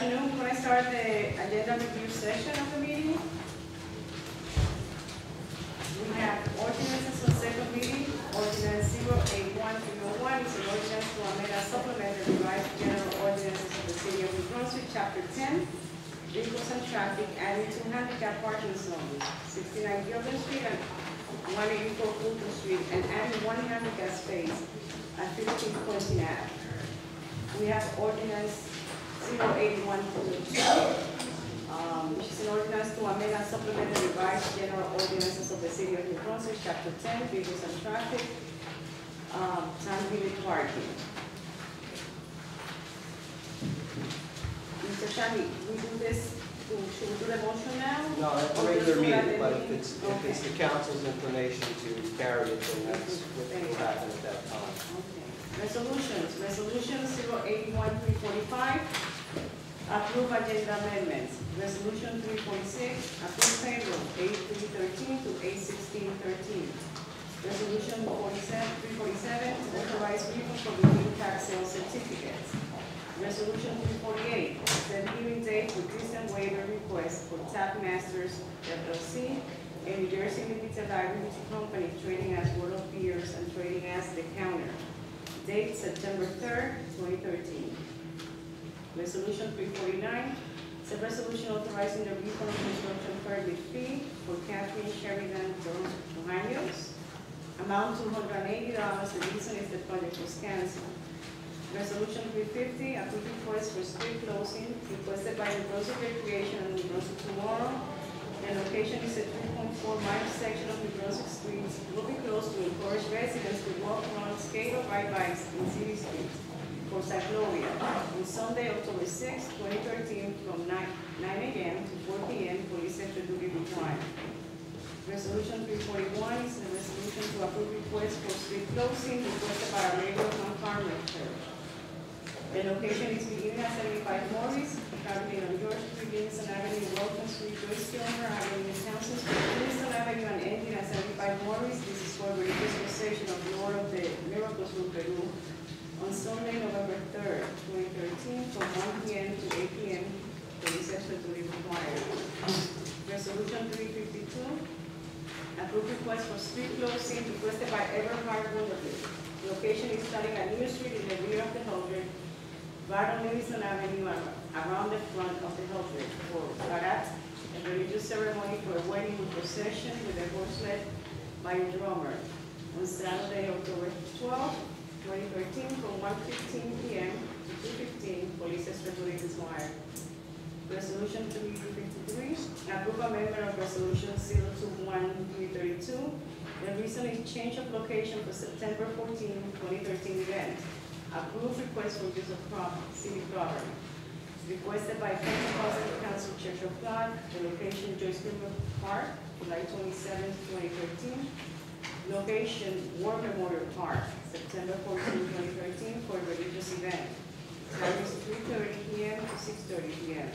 afternoon. Can I start the agenda review session of the meeting? We have ordinances on second reading. Ordinance 081301 is an ordinance to amend and supplement the revised general ordinances of the city of New Brunswick, chapter 10, vehicles and traffic, adding 2 handicap parking zones, 69 Gilbert Street and 184 Fulton Street, and adding 1 handicap space at 15 Quentin Ave. We have ordinance 0812, which is an ordinance to amend and supplement the revised general ordinances of the city of New Brunswick, chapter 10, vehicles and traffic, time limit parking. Mr. Shani, we do this, should we do the motion now? No, at the regular meeting, but if it's the council's inclination to carry it, then that's what will happen at that time. Okay. Resolutions. Resolution 081345, approve agenda amendments. Resolution 346, approve payroll 8313 to 81613. Resolution 347, authorize people for renewing tax sale certificates. Resolution 348, set hearing date for Christian waiver request for Tap Masters LLC, a New Jersey Limited Liability Company trading as World of Beers and trading as The Counter. Date September 3rd, 2013. Resolution 349, it's a resolution authorizing the refund of construction permit fee for Kathleen Sheridan Johannes. Amount $280. The reason is the project was canceled. Resolution 350, approve request for street closing requested by the Brunswick Recreation and New Brunswick Tomorrow. The location is a 3.4-mile section of New Brunswick streets. Will be closed to encourage residents to walk, run, skate, or ride bikes in city streets for cyclovia on Sunday, October 6, 2013, from 9 a.m. to 4 p.m. Police extra duty required. Resolution 341 is a resolution to approve request for street closing requested by our neighbor on Farmer Church. The location is beginning at 75 Morris, traveling on George Street, Livingston Avenue, Welcome Street, Joyce Kilmer Avenue, Townsend Street, Livingston Avenue, and ending at 75 Morris. This is for religious procession of Lord of the Miracles from Peru on Sunday, November 3rd, 2013, from 1 p.m. to 8 p.m. Police extra duty required. Resolution 352, approve request for street closing requested by Everhard Wonderful. Location is starting at New Street in the rear of the Hildred, right on Livingston Avenue around the front of the Hildred for Barat, a religious ceremony for a wedding with procession with a horse led by a drummer on Saturday, October 12, 2013, from 1:15 p.m. to 2:15, police extra duty required. Resolution 353, approve amendment of resolution 021332. The reason is change of location for September 14, 2013 event. Approve request for use of city property. Requested by Pentecostal Council Church of God. The location Joyce River Park, July 27, 2013. Location War Memorial Park, September 14, 2013 for a religious event. Time is 3:30 p.m. to 6:30 p.m.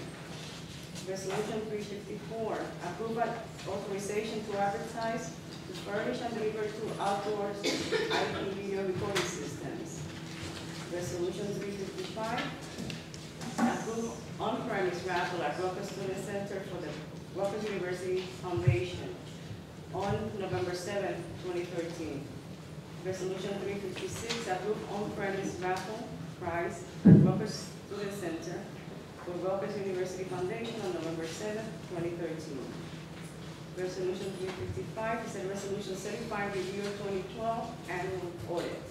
Resolution 354, approve authorization to advertise, to furnish and deliver two outdoor IP video recording systems. Resolution 355, approve on-premise raffle at Rutgers Student Center for the Rutgers University Foundation on November 7, 2013. Resolution 356, approve on-premise raffle prize at Rutgers Student Center for Rutgers University Foundation on November 7, 2013. Resolution 355 is a resolution certifying review of 2012 annual audit.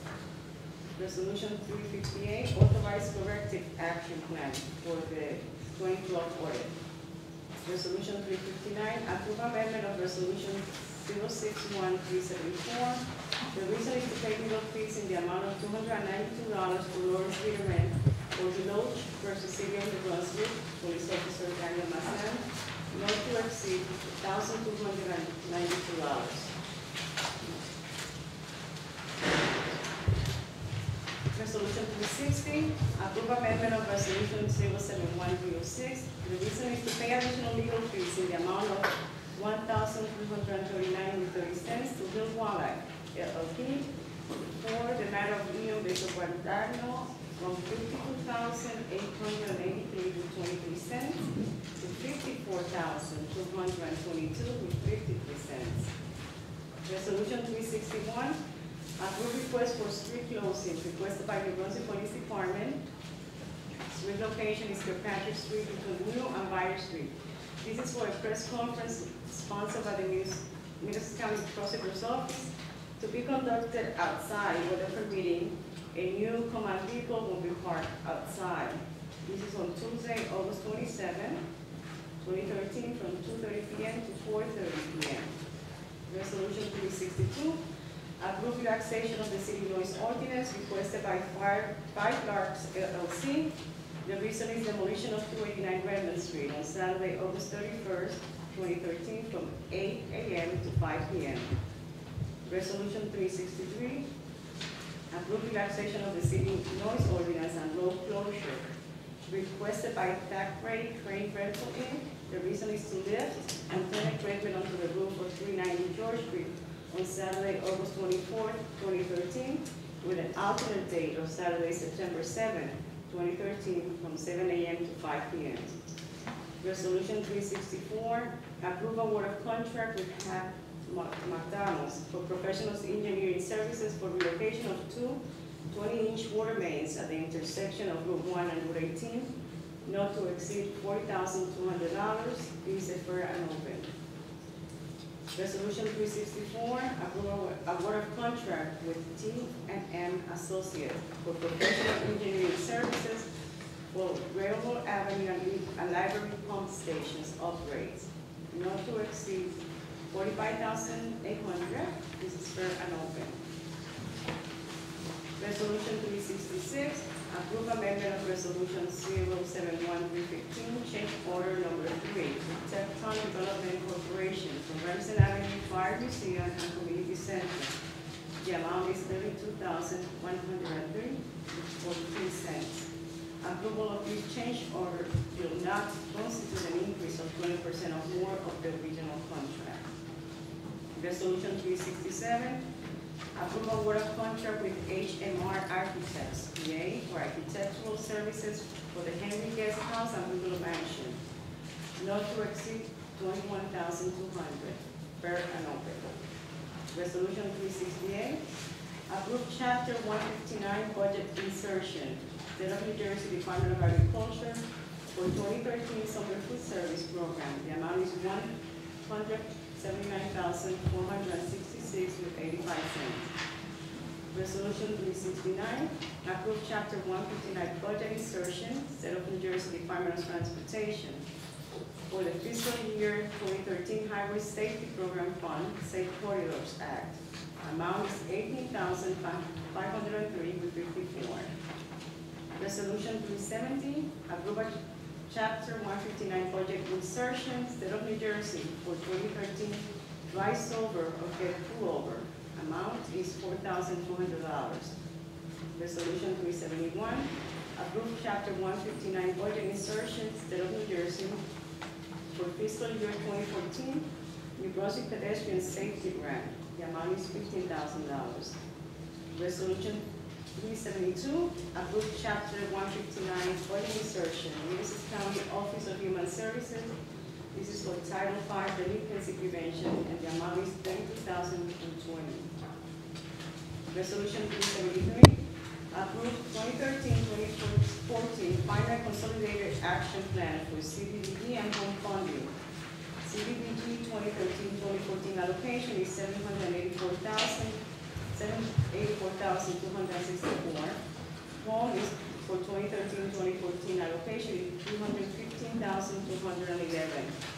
Resolution 358, authorized corrective action plan for the 2012 audit. Resolution 359, approve amendment of resolution 061374. The reason is to pay legal fees in the amount of $292 for Lawrence Peterman for Deloach versus City of New Brunswick, Police Officer Daniel Massan, not to exceed $1,292. Resolution 360, approve amendment of resolution 071306. The reason is to pay additional legal fees in the amount of $1,339.30 to Bill Wallach, LLP, for the matter of Union Bishop Guadagno from 52,883 with 23 cents to 54,222 with 53 cents. Resolution 361, approve request for street closing requested by the Brunswick Police Department. Street location is Kirkpatrick Street between Willow and Byers Street. This is for a press conference sponsored by the Middlesex County Prosecutor's Office to be conducted outside where they're permitting a new command vehicle will be parked outside. This is on Tuesday, August 27, 2013, from 2:30 p.m. to 4:30 p.m. Resolution 362, approve relaxation of the city noise ordinance requested by Five Larks LLC. The reason is demolition of 289 Redmond Street on Saturday, August 31st, 2013, from 8 a.m. to 5 p.m. Resolution 363, approve relaxation of the city noise ordinance and road closure requested by Thackeray Crane Rental Inc. The reason is to lift and turn equipment onto the roof of 390 George Street on Saturday, August 24th, 2013, with an alternate date of Saturday, September 7th, 2013, from 7 a.m. to 5 p.m. Resolution 364, approve award of contract with McDonald's for professional engineering services for relocation of two 20-inch water mains at the intersection of Route 1 and Route 18, not to exceed $40,200. These are fair and open. Resolution 364, award of contract with T&M Associates for professional engineering services for Railroad Avenue and Library pump stations upgrades, not to exceed $45,800. This is fair and open. Resolution 366, approve amendment of Resolution 071315, change order number 3 to Tecton Development Corporation from Remsen Avenue Fire Museum and Community Center. The amount is $32,103.43. Approval of this change order will not constitute an increase of 20% or more of the original contract. Resolution 367, approve award of contract with HMR Architects, PA, for architectural services for the Henry Guest House and Bungalow Mansion, not to exceed $21,200, fair and open. Resolution 368, approve Chapter 159 budget insertion, State of New Jersey Department of Agriculture for 2013 Summer Food Service Program. The amount is $179,466 with 85 cents. Resolution 369, approve Chapter 159 budget insertion, State of New Jersey Department of Transportation for the fiscal year 2013 Highway Safety Program Fund, Safe Corridors Act. Amount is $18,503 with 54. Resolution 370, approve Chapter 159 budget insertion, State of New Jersey for 2013 dry silver or get pullover. Amount is $4,200. Resolution 371, approve Chapter 159 budget insertion, State of New Jersey for fiscal year 2014 New Brunswick Pedestrian Safety Grant. The amount is $15,000. Resolution 372, approve Chapter 159 budget insertion, Middlesex County Office of Human Services. This is for Title V delinquency prevention, and the amount is $32,020. Resolution 373, approve 2013-2014 final consolidated action plan for CDBG and home funding. CDBG 2013-2014 allocation is $784,264. Home is for 2013-2014 allocation is $215,211.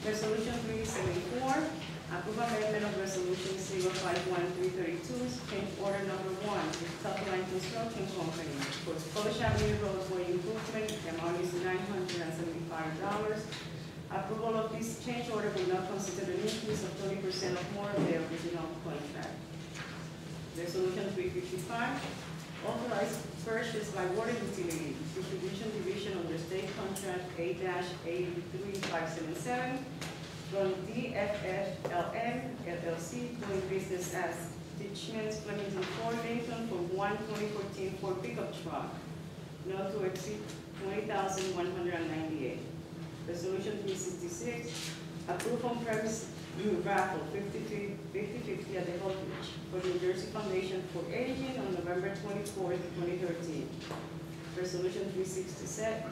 Resolution 374, approve amendment of Resolution 051332, change order number 1 with Topline Construction Company for Polish Avenue roadway improvement. The amount is $975. Approval of this change order will not constitute an increase of 20% or more of the original contract. Resolution 355, authorized purchase by water utility distribution division under state contract A-83577 from DFFLM LLC doing business as Ditchman's Flemington 4 Lincoln for one 2014 Ford pickup truck, not to exceed $20,198. Resolution 366, approve on premise raffle 50/50 at the Heritage for New Jersey Foundation for Aging on November 24th, 2013. Resolution 367,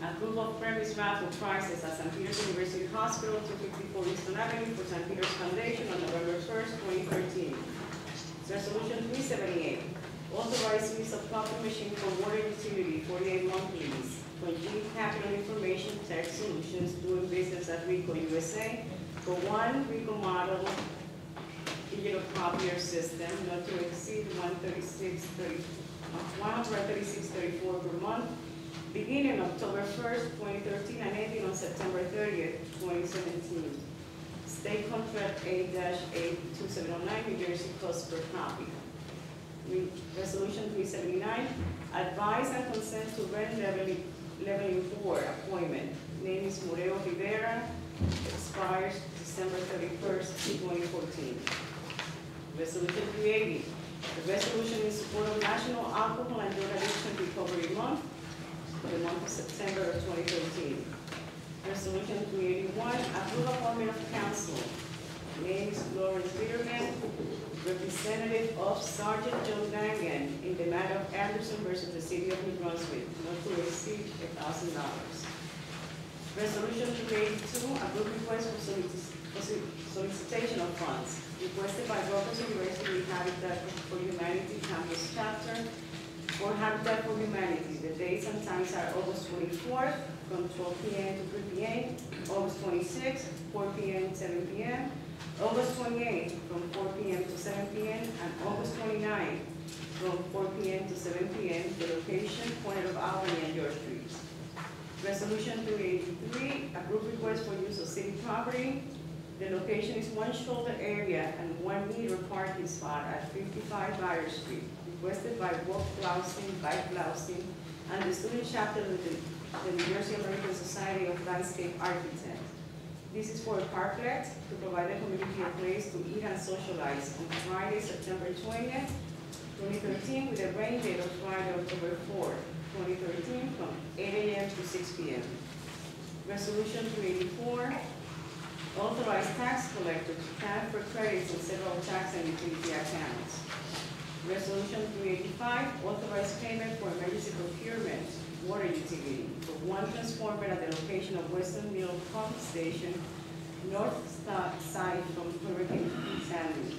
approve of premise raffle prices at St. Peter's University Hospital, 254 Eastern Avenue for St. Peter's Foundation on November 1st, 2013. Resolution 378, authorize use of coffee machine for water utility 48 monthlies for G Capital Information Tech Solutions doing business at Rico USA for one Rico model digital copier system not to exceed $136.34 per month, beginning October 1st, 2013 and ending on September 30th, 2017. State Contract A-8279, New Jersey cost per copy. Resolution 379, advise and consent to rent leveling board appointment. Name is Moreno Rivera, expires December 31st, 2014. Resolution 380, the resolution in support of National Alcohol and Drug Addiction Recovery Month, the month of September of 2013. Resolution 381, approve appointment of counsel. Name is Lawrence Bitterman, representative of Sergeant Joe Langan in the matter of Anderson versus the City of New Brunswick, not to exceed $1,000. Resolution 382, approve request for solicitation of funds, requested by Rutgers University Habitat for Humanity Campus Chapter for Habitat for Humanity. The dates and times are August 24th from 12 p.m. to 3 p.m., August 26th, 4 p.m. to 7 p.m., August 28th from 4 p.m. to 7 p.m., and August 29th from 4 p.m. to 7 p.m. The location, corner of Albany and George Streets. Resolution 383, approve request for use of city property. The location is one shoulder area and 1 meter parking spot at 55 Byers Street, requested by Walk Blousing, Bike Blousing, and the student chapter of the New Jersey American Society of Landscape Architects. This is for a parklet to provide the community a place to eat and socialize on Friday, September 20th, 2013, with a rain date of Friday, October 4th, 2013, from 8 a.m. to 6 p.m. Resolution 384, authorize tax collector to transfer credits in several tax and utility accounts. Resolution 385, authorize payment for emergency procurement, water utility, for one transformer at the location of Western Mill Pump Station, north side from Hurricane Sandy,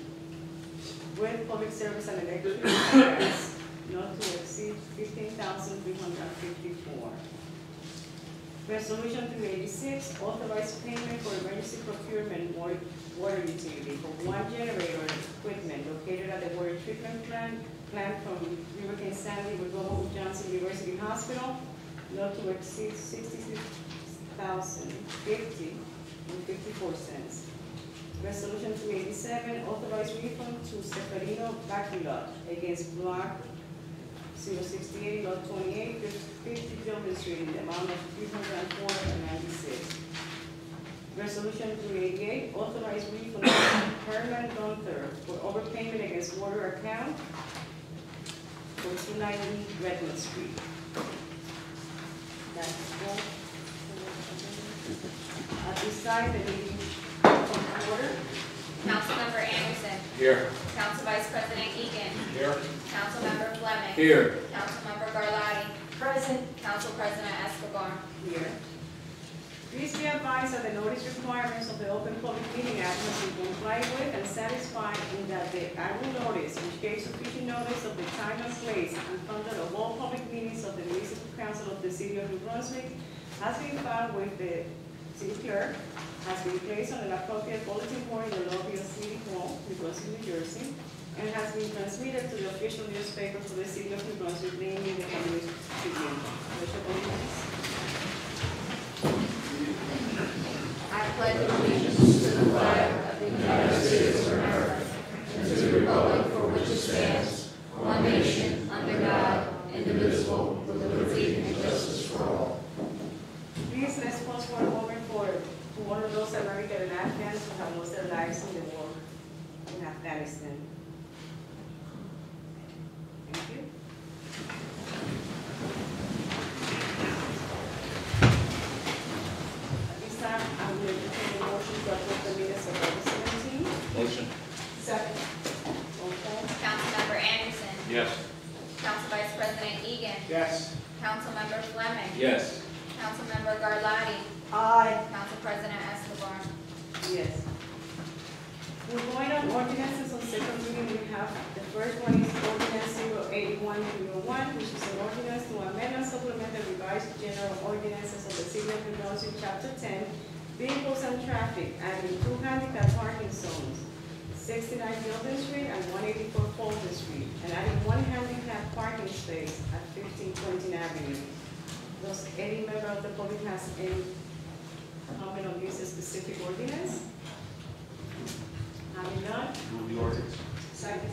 with public service and electric gas, not to exceed $15,354. Resolution 386, authorize payment for emergency procurement water utility for one generator equipment located at the water treatment plant from Hurricane Sandy with Robert Johnson University Hospital, not to exceed $66,050.54. Resolution 387, authorize refund to Seferino Backlot against Block 068, lot 28, 50 Gilman Street in the amount of $304.96. Resolution 388, authorize refund to Herman Gunther for overpayment against water account for 290 Redmond Street. That's all. At this time, the meeting comes to order. Councilmember Anderson. Here. Council Vice President Egan. Here. Councilmember Fleming. Here. Councilmember Garlotti. Present. Council President Escobar. Here. Please be advised that the notice requirements of the Open Public Meeting Act must be complied with and satisfied in that the annual notice, which gave sufficient notice of the time and place and conduct of all public meetings of the Municipal Council of the City of New Brunswick, has been filed with the City Clerk, has been placed on an appropriate bulletin board in the lobby of City Hall, New Brunswick, New Jersey, and has been transmitted to the official newspaper for the City of New Brunswick, namely the News Tribune. I pledge allegiance to the flag of the United States of America and to the republic for which it stands, one nation, under God, indivisible, with liberty and justice for all. Please, let's pause for a moment to honor those American and Afghans who have lost their lives in the war in Afghanistan. Second. Roll call. Councilmember Anderson. Yes. Council Vice President Egan. Yes. Councilmember Fleming. Yes. Councilmember Garlotti. Aye. Council President Escobar. Yes. We're going on ordinances on second reading. We have, the first one is ordinance 081-301, which is an ordinance to amend and supplement the revised general ordinances of the city of New Brunswick, chapter 10, vehicles and traffic, adding 2 handicap parking zones, 69 Gilden Street and 184 Fulton Street, and adding 1 handicap parking space at 15 Clinton Avenue. Does any member of the public has any comment on this specific ordinance? Having none? Move the ordinance. Second.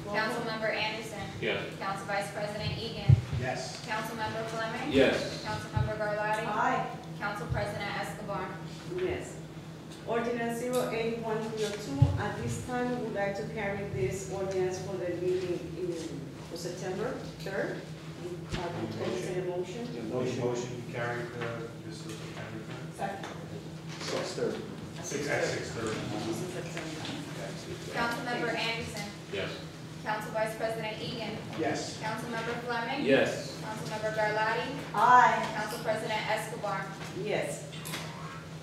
Roll call. Councilmember Anderson. Yes. Council Vice President Egan. Yes. Councilmember Fleming. Yes. Councilmember Garlotti. Aye. Council President Escobar. Yes. Ordinance 081-302, at this time, we would like to carry this ordinance for the meeting for September 3rd. Entertain a motion. Motion to carry this to September Second. 6:30. 6 at 6:30. This is September. Councilmember Anderson. Yes. Council Vice President Egan. Yes. Councilmember Fleming. Yes. Councilmember Garlotti. Aye. Council President Escobar. Yes.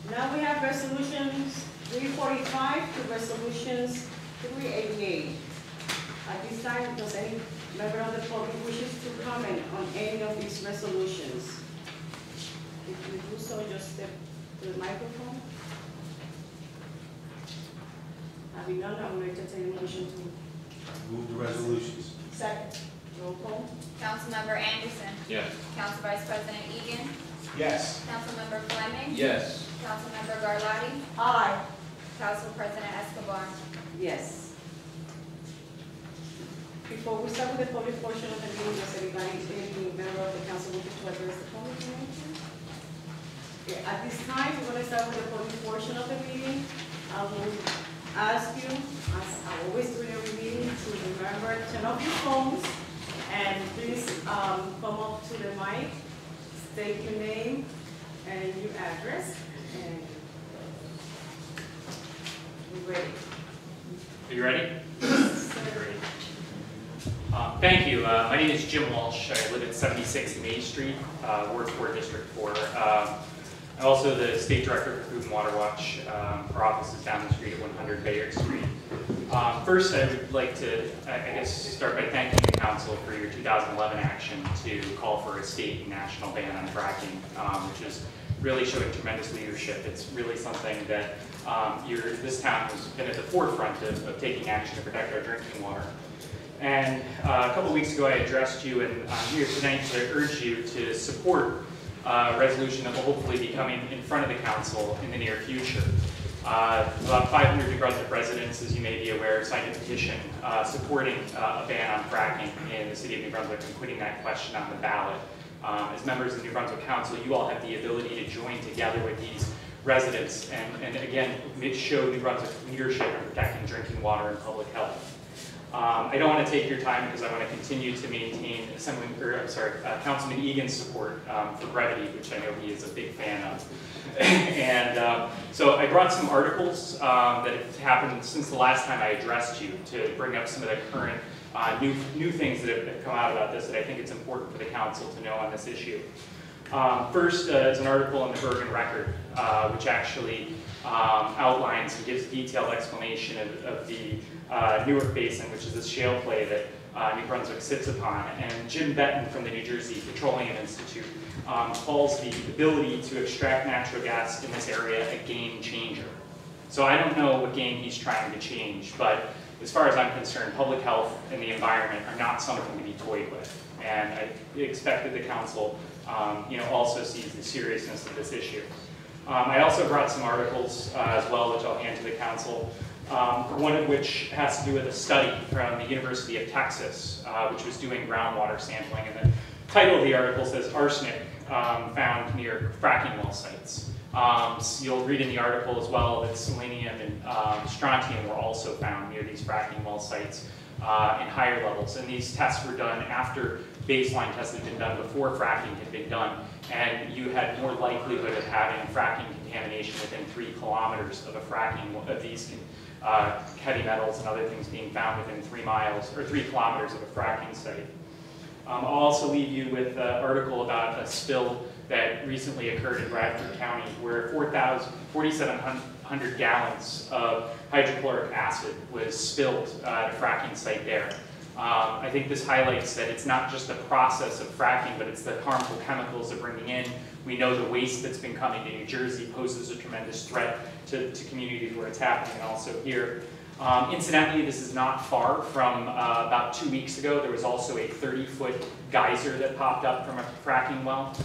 Now we have resolutions 345 to resolutions 388. At this time, does any member of the public wishes to comment on any of these resolutions? If you do so, just step to the microphone. Having none, I will entertain a motion to. Move the resolutions. Second. Roll call. Councilmember Anderson. Yes. Council Vice President Egan. Yes. Councilmember Fleming. Yes. Councilmember Garlotti. Aye. Council President Escobar. Yes. Before we start with the public portion of the meeting, does any member of the council wish to address the public meeting? Okay, at this time, we're going to start with the public portion of the meeting. I will ask you, as I always do in every meeting, to remember, turn off your phones, and please come up to the mic, state your name and your address, and we're ready. Are you ready? Great. Thank you. My name is Jim Walsh. I live at 76 Main Street, Ward 4, District 4. I'm also the State Director for Food and Water Watch. Our office is down the street at 100 Bayard Street. First, I would like to, I guess, start by thanking the Council for your 2011 action to call for a state and national ban on fracking, which is really showing tremendous leadership. It's really something that this town has been at the forefront of taking action to protect our drinking water. And a couple weeks ago, I addressed you, and I'm here tonight to urge you to support a resolution that will hopefully be coming in front of the council in the near future. About 500 New Brunswick residents, as you may be aware, signed a petition supporting a ban on fracking in the city of New Brunswick and putting that question on the ballot. As members of the New Brunswick Council, you all have the ability to join together with these residents and again, show New Brunswick's leadership in protecting drinking water and public health. I don't want to take your time because I want to continue to maintain Councilman Egan's support for brevity, which I know he is a big fan of. And so I brought some articles that have happened since the last time I addressed you to bring up some of the current new things that have come out about this that I think it's important for the council to know on this issue. First is an article in the Bergen Record, which actually outlines and gives a detailed explanation of the Newark Basin, which is this shale play that New Brunswick sits upon. And Jim Benton from the New Jersey Petroleum Institute calls the ability to extract natural gas in this area a game changer. So I don't know what game he's trying to change, but as far as I'm concerned, public health and the environment are not something to be toyed with. And I expect that the council also sees the seriousness of this issue. I also brought some articles as well, which I'll hand to the council. One of which has to do with a study from the University of Texas, which was doing groundwater sampling. And the title of the article says, "Arsenic Found Near Fracking Well Sites." So you'll read in the article as well that selenium and strontium were also found near these fracking well sites in higher levels. And these tests were done after baseline tests had been done before fracking had been done. And you had more likelihood of having fracking contamination within 3 kilometers of a fracking of these heavy metals and other things being found within 3 miles or 3 kilometers of a fracking site. I'll also leave you with an article about a spill that recently occurred in Bradford County where 4,700 gallons of hydrochloric acid was spilled at a fracking site there. I think this highlights that it's not just the process of fracking, but it's the harmful chemicals they're bringing in. We know the waste that's been coming to New Jersey poses a tremendous threat to communities where it's happening, and also here. Incidentally, this is not far from about 2 weeks ago. There was also a 30-foot geyser that popped up from a fracking well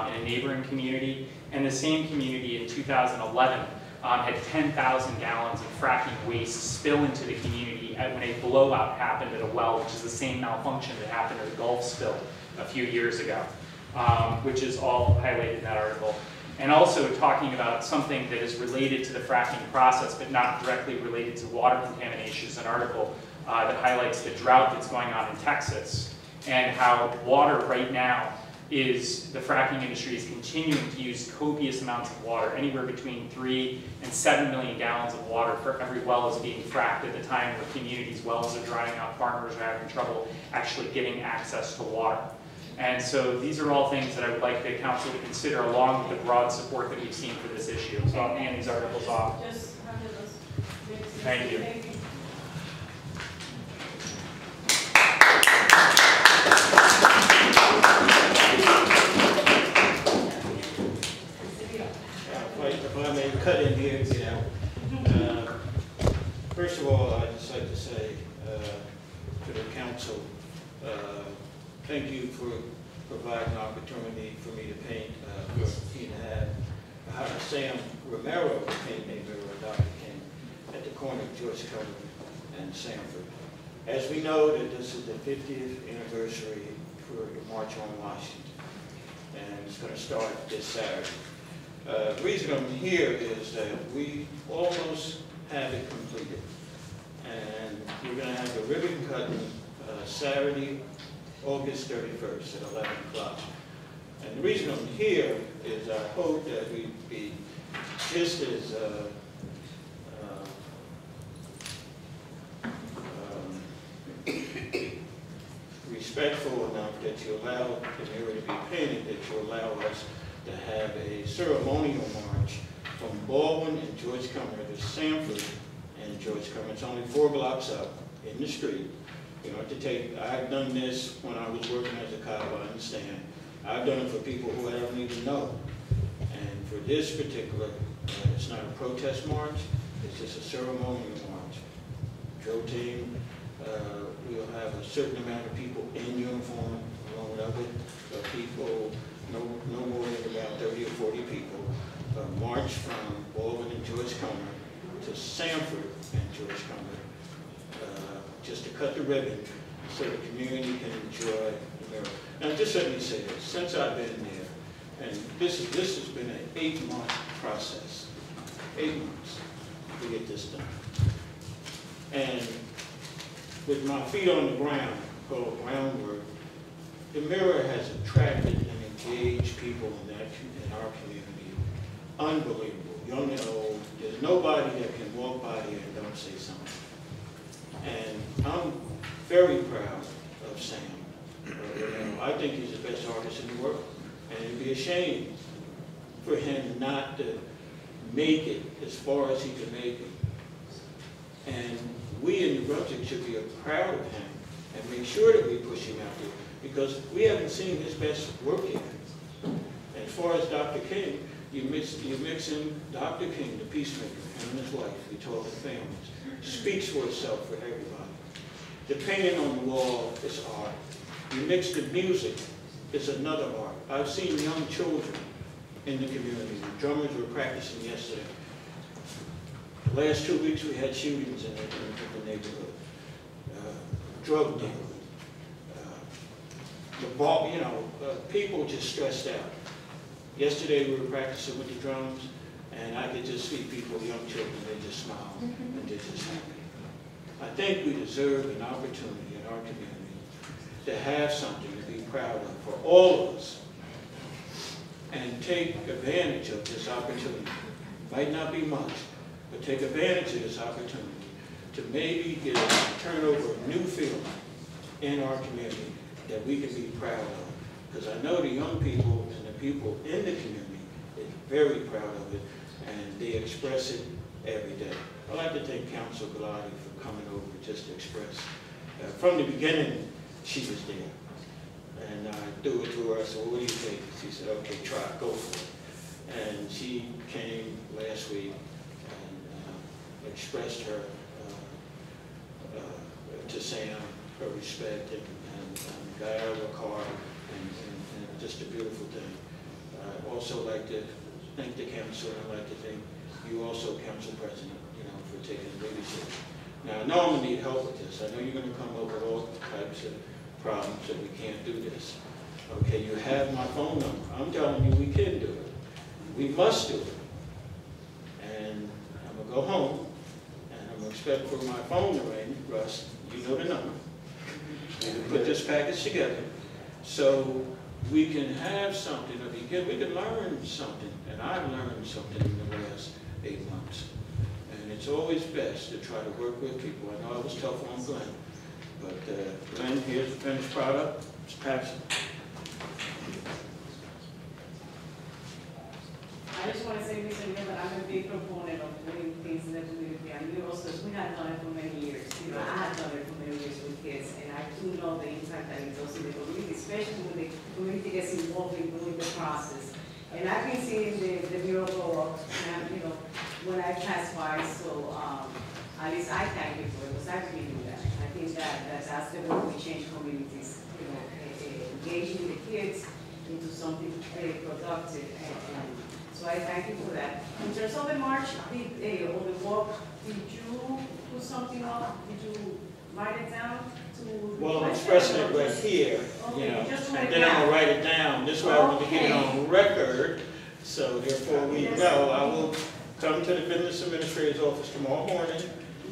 in a neighboring community. And the same community in 2011 had 10,000 gallons of fracking waste spill into the community when a blowout happened at a well, which is the same malfunction that happened at a Gulf spill a few years ago, which is all highlighted in that article. And also talking about something that is related to the fracking process, but not directly related to water contamination, is an article that highlights the drought that's going on in Texas and how water right now is, the fracking industry is continuing to use copious amounts of water, anywhere between 3 and 7 million gallons of water for every well is being fracked at the time where communities' wells are drying out, farmers are having trouble actually getting access to water. And so these are all things that I would like the council to consider along with the broad support that we've seen for this issue. So I'll hand these articles off. Just hand those. Thank you. If I may cut in here, first of all, I'd just like to say to the council, thank you for providing an opportunity for me to paint for Tina have Sam Romero paint a mural of Dr. King at the corner of George Cullen and Sanford. As we know that this is the 50th anniversary for the March on Washington, and it's going to start this Saturday. The reason I'm here is that we almost have it completed, and we're going to have the ribbon cutting Saturday, August 31st at 11 o'clock. And the reason I'm here is I hope that we be just as respectful enough that you allow the mirror to be painted, that you allow us to have a ceremonial march from Baldwin and George Cummer to Sanford and George Cummer. It's only 4 blocks up in the street. You know, I've done this when I was working as a cop, I understand. I've done it for people who I don't even know. And for this particular, it's not a protest march, it's just a ceremonial march. Drill team, we'll have a certain amount of people in uniform along with other people, no more than about 30 or 40 people, march from Baldwin and George Cummer to Sanford and George Cummer, just to cut the ribbon so the community can enjoy the mural. Now, just let me say this, since I've been there, and this has been an 8-month process, 8 months to get this done. And with my feet on the ground, called groundwork, the mirror has attracted and engaged people in our community. Unbelievable, young and old. There's nobody that can walk by here and don't say something. And I'm very proud of Sam. I think he's the best artist in the world. And it'd be a shame for him not to make it as far as he can make it. And we in New Brunswick should be proud of him and make sure that we push him out there, because we haven't seen his best work yet. And as far as Dr. King, you mix in Dr. King, the peacemaker, him and his wife, he told the families, speaks for itself for everybody. The painting on the wall is art. You mix the music, it's another art. I've seen young children in the community. The drummers were practicing yesterday. The last 2 weeks we had shootings in the neighborhood. Drug dealing. The ball, people just stressed out. Yesterday, we were practicing with the drums, and I could just see people, young children, they just smile, and they're just happy. I think we deserve an opportunity in our community to have something to be proud of for all of us, and take advantage of this opportunity. Might not be much, but take advantage of this opportunity to maybe turn over a new feeling in our community that we can be proud of. Because I know the young people and the people in the community is very proud of it, and they express it every day. I'd like to thank Council Galati for coming over just to express. From the beginning, she was there. And I threw it to her, I said, well, what do you think? She said, okay, try it, go for it. And she came last week and expressed her, to Sam, her respect, and got out of her car, and just a beautiful thing. I'd also like to thank the council, and I'd like to thank you also, Council President, for taking leadership. Now, I know I'm going to need help with this. I know you're going to come up with all types of problems that we can't do this. Okay, you have my phone number. I'm telling you we can do it. We must do it. And I'm going to go home, and I'm going to expect for my phone to ring. Russ, you know the number. We can put this package together so we can have something to begin. We can learn something, and I've learned something in the last 8 months. And it's always best to try to work with people. I know it was tough on Glenn, but Glenn, here's the finished product. It's packed. I just want to say, Mr. Mayor, that I'm a big proponent of doing things in the community. And we also, we have done it for many years. I have done it for many years with kids, and I do know the impact that it does in the community, especially when the community gets involved in doing the process. And I've been seeing the mural go up, and, when I pass by, so at least I thank you for it, because I really do that. I think that's the way we change communities, engaging the kids into something productive. So I thank you for that. In terms of the march, or the walk, did you put something up? Did you write it down? Well, I'm expressing it right here, okay, and then I'm gonna write it down. This way I'm gonna get it on record. So therefore we go. I will come to the business administrator's office tomorrow morning,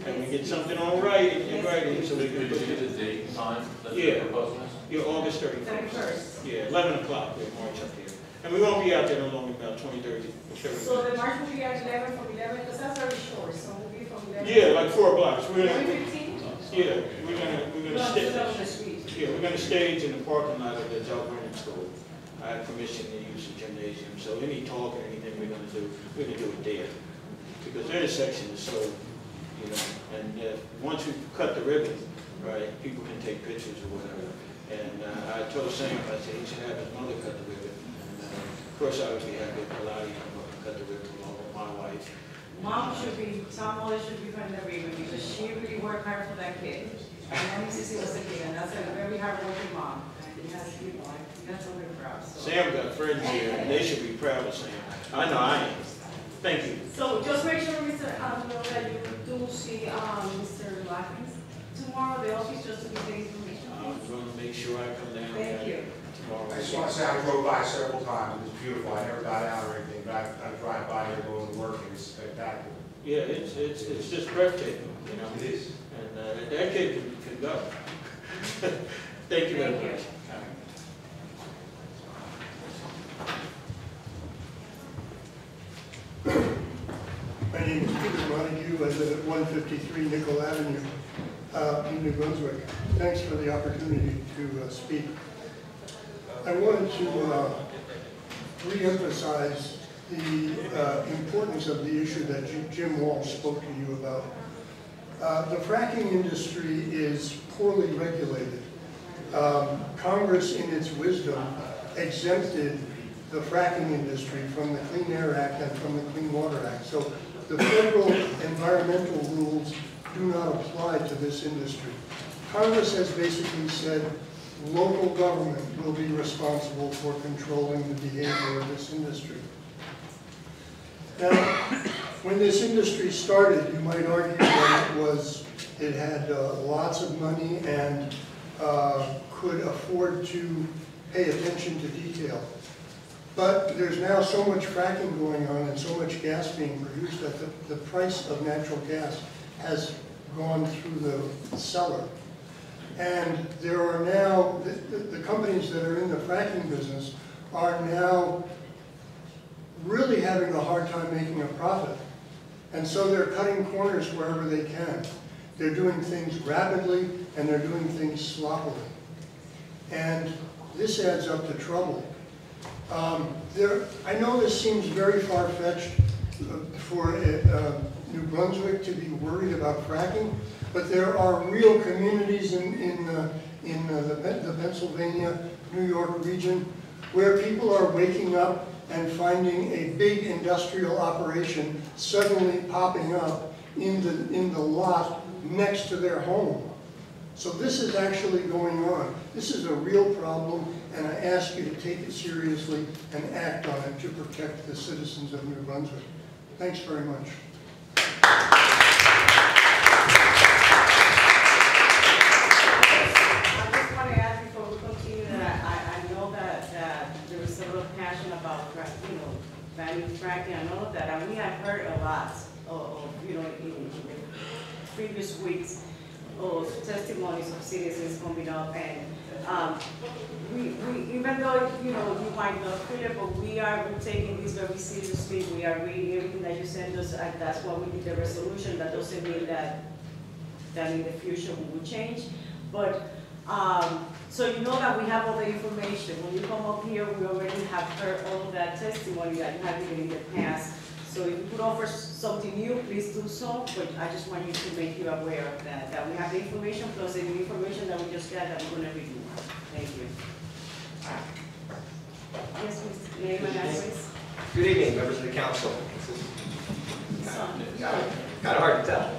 and we get something on writing, so we can put it. The date and time that Yeah. you're proposing? Yeah, August 31st. Yeah, 11 o'clock, we'll march up here. And we won't be out there no longer, about 20, 30 So the march will be at 11 from 11, because that's very short, so we'll be from 11. Yeah, like 4 blocks. We're gonna, 15? yeah, we're gonna stage. the street. Yeah, we're gonna stage in the parking lot of the Delbert School. I have permission to use the gymnasium, so any talk or anything we're gonna do it there. Because the intersection is so, and once we cut the ribbon, right, people can take pictures or whatever. And I told Sam, I said he should have his mother cut the ribbon. And of course I would be happy if Kalani cut the ribbon along with my wife. Some mother should be from the ribbon, because she really worked hard for that kid. And then Sissy was a kid, and that's a very hard working mom. And he has, he has something proud. So. Sam got friends here, and they should be proud of Sam. I know I am. Thank you. So just make sure, Mr. that you do see Mr. Watkins tomorrow, the office, just to get the information. I'm going to make sure I come down Thank you. tomorrow. I just want to say I drove by several times. It was beautiful. I never got out or anything, but I drive by here going to work, and it's spectacular. Yeah, it's just breathtaking, It is. And that kid can go. Thank you very Thank you. much. My name is Peter Montague. I live at 153 Nickel Avenue in New Brunswick. Thanks for the opportunity to speak. I wanted to re-emphasize the importance of the issue that Jim Walsh spoke to you about. The fracking industry is poorly regulated. Congress, in its wisdom, exempted the fracking industry from the Clean Air Act and from the Clean Water Act. So the federal environmental rules do not apply to this industry. Congress has basically said local government will be responsible for controlling the behavior of this industry. Now, when this industry started, you might argue that it had lots of money and could afford to pay attention to detail. But there's now so much fracking going on and so much gas being produced that the price of natural gas has gone through the cellar. And there are now, the companies that are in the fracking business are now really having a hard time making a profit. And so they're cutting corners wherever they can. They're doing things rapidly and they're doing things sloppily. And this adds up to trouble. I know this seems very far-fetched for New Brunswick to be worried about fracking, but there are real communities in the Pennsylvania, New York region where people are waking up and finding a big industrial operation suddenly popping up in the lot next to their home. So this is actually going on. This is a real problem, and I ask you to take it seriously and act on it to protect the citizens of New Brunswick. Thanks very much. I just want to add before we continue that I know that there is a lot of passion about, banning fracking and all of that, and we have heard a lot of in previous weeks of testimonies of citizens coming up, and we even though you might not feel it, but we're taking this very seriously. We are reading everything that you send us, and that's why we did the resolution. That doesn't mean that in the future we will change, but so you know that we have all the information. When you come up here, we already have heard all of that testimony that you have even in the past. So if you could offer something new, please do so, but I just want you to make you aware of that we have the information plus the new information that we just got that we're going to review. Thank you. Yes, Mr. Name and address. Good evening, members of the council. Kind of hard to tell.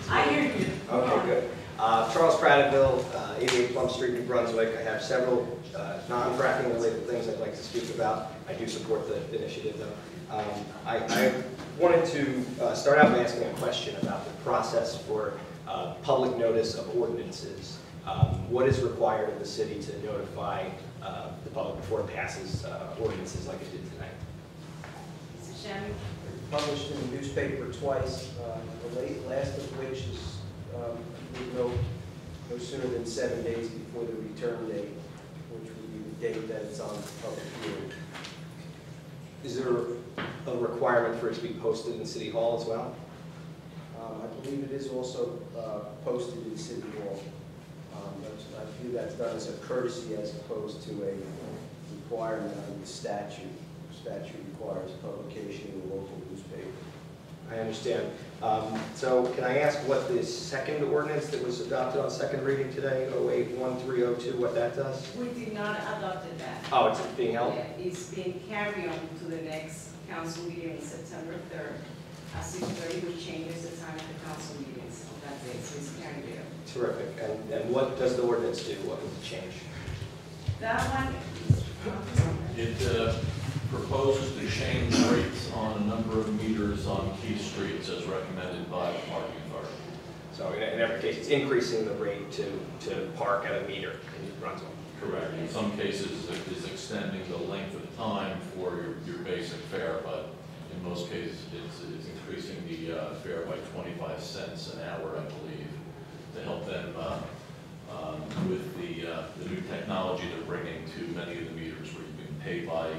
I hear you. Okay, good. Charles Prattville, 88 Plum Street, New Brunswick. I have several non-fracking related things I'd like to speak about. I do support the initiative, though. I wanted to start out by asking a question about the process for public notice of ordinances. What is required of the city to notify the public before it passes ordinances like it did tonight? Mr. Shannon. Published in the newspaper twice, the last of which is no sooner than 7 days before the return date, which would be the date that it's on public hearing. Is there a requirement for it to be posted in City Hall as well? I believe it is also posted in City Hall. I believe that's done as a courtesy as opposed to a requirement under the statute. The statute requires publication in the local newspaper. I understand. So can I ask what the second ordinance that was adopted on second reading today, 081302, what that does? We did not adopt that. Oh, it's being held? Yeah, it's being carried on to the next council meeting on September 3rd. At 6:30, which changes the time of the council meetings on that day, so it's carried there. Terrific. And what does the ordinance do? What would it change? That one, It proposes to change rates on a number of meters on key streets as recommended by the parking authority. So in every case, it's increasing the rate to park at a meter in New Brunswick. Correct. In some cases, it is extending the length of time for your basic fare, but in most cases, it's increasing the fare by 25 cents an hour, I believe, to help them with the new technology they're bringing to many of the meters where you can pay by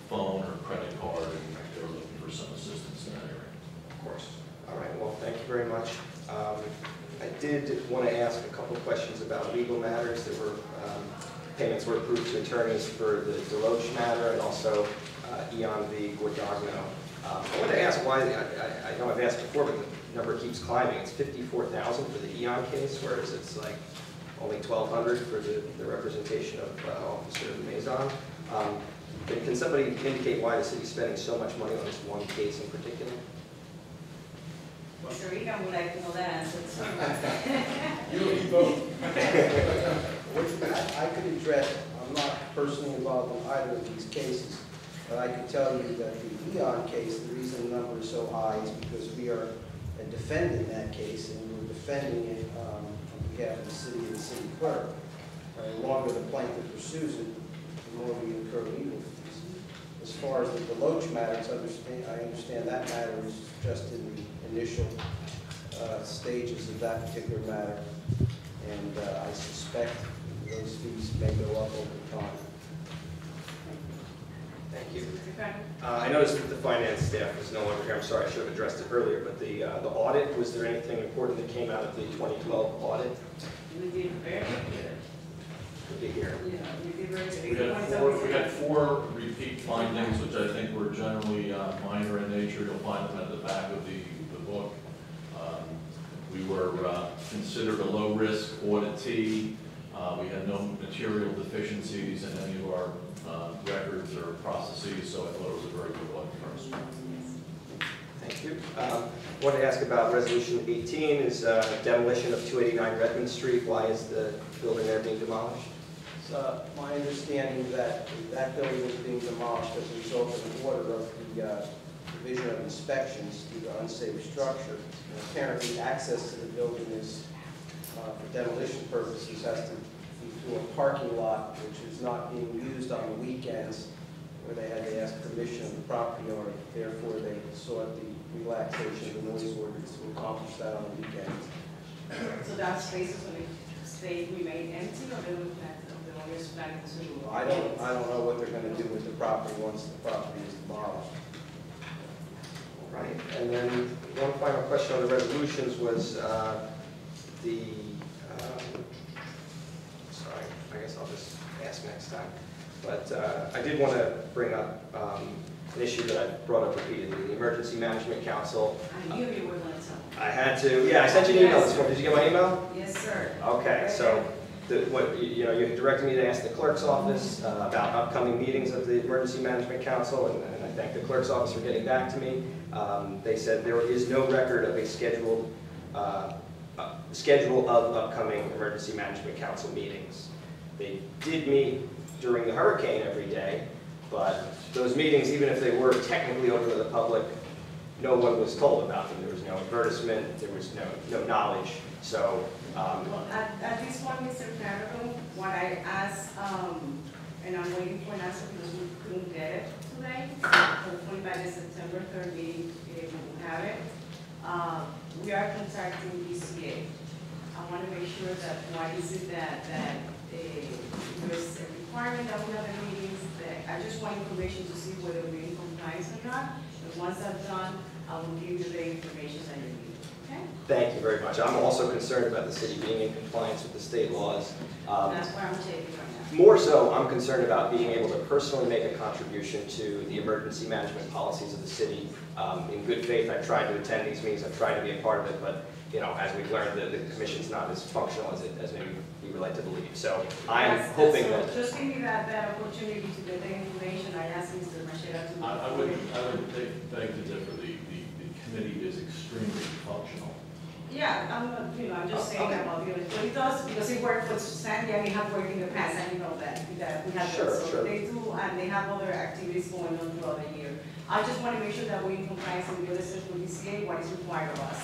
phone or credit card, and they're looking for some assistance in that area. Of course. All right. Well, thank you very much. I did want to ask a couple of questions about legal matters. There were payments were approved to attorneys for the Deloach matter and also Eon v. Guadagno. I wanted to ask why, I know I've asked before, but the number keeps climbing. It's $54,000 for the Eon case, whereas it's like only $1,200 for the representation of Officer Maison. Can somebody indicate why the city's spending so much money on this one case in particular? Mr. Egan would like to know that answer. You vote. I could address, I'm not personally involved in either of these cases, but I can tell you that the Eon case, the reason the number is so high is because we are a defendant in that case, and we're defending it on behalf of the city and the city clerk. The longer the plaintiff pursues it, the more we incur legal fees. As far as the Deloach matter, I understand that matter is just in the initial stages of that particular matter, and I suspect those fees may go up over time. Thank you. Mr. Kern? I noticed that the finance staff is no longer here. I'm sorry, I should have addressed it earlier, but the audit, was there anything important that came out of the 2012 audit? We did very good. Good to hear. Yeah, we did very good. We had four repeat findings, which I think were generally minor in nature. You'll find them at the back of the book. We were considered a low-risk auditee. We had no material deficiencies in any of our records or processes, so I thought it was a very good audit for us. Thank you. I wanted to ask about Resolution 18, is demolition of 289 Redmond Street. Why is the building there being demolished? It's my understanding that that building is being demolished as a result of an order of the Division of Inspections due to unsafe structure. And apparently, access to the building is, for demolition purposes, has to be through a parking lot, which is not being used on the weekends, where they had to ask permission of the property owner. Therefore, they sought the relaxation of the noise ordinance to accomplish that on the weekends. So that space is going to stay remain empty, or they will plan, the lawyers planning to? I don't know what they're going to do with the property once the property is demolished. Right, and then one final question on the resolutions was sorry, I guess I'll just ask next time. But I did want to bring up an issue that I brought up repeatedly, the Emergency Management Council. I knew you were going to tell me. I had to, yeah, I sent you an email this morning. Did you get my email? Yes, sir. Okay, so you directed me to ask the clerk's office about upcoming meetings of the Emergency Management Council, and I thank the clerk's office for getting back to me. They said there is no record of a schedule of upcoming Emergency Management Council meetings. They did meet during the hurricane every day, but those meetings, even if they were technically open to the public, no one was told about them. There was no advertisement, there was no knowledge. So, Well, at this point, Mr. Carroll, what I asked, and I'm waiting for an answer because we couldn't get it today. Hopefully by the September 3rd meeting, we will have it. We are contacting BCA. I want to make sure that why is it that there's a requirement that we have the meetings. That I just want information to see whether we're in compliance or not. And once that's done, I will give you the information that you need. Okay? thank you very much. I'm also concerned about the city being in compliance with the state laws. That's where I'm taking right now. More so, I'm concerned about being able to personally make a contribution to the emergency management policies of the city. In good faith, I've tried to attend these meetings, I've tried to be a part of it, but as we've learned, the commission's not as functional as maybe we would like to believe. So I'm hoping that... Just give me that opportunity to get the information. I asked Mr. Machera to... I would beg to differ. The committee is extremely functional. Yeah, I'm just saying about the but it does, because he worked for Sandy and he had worked in the past, and you know that we have Sure, that. So sure. they do, and they have other activities going on throughout the year. I just want to make sure that we're in compliance with the legislation with DCA, what is required of us,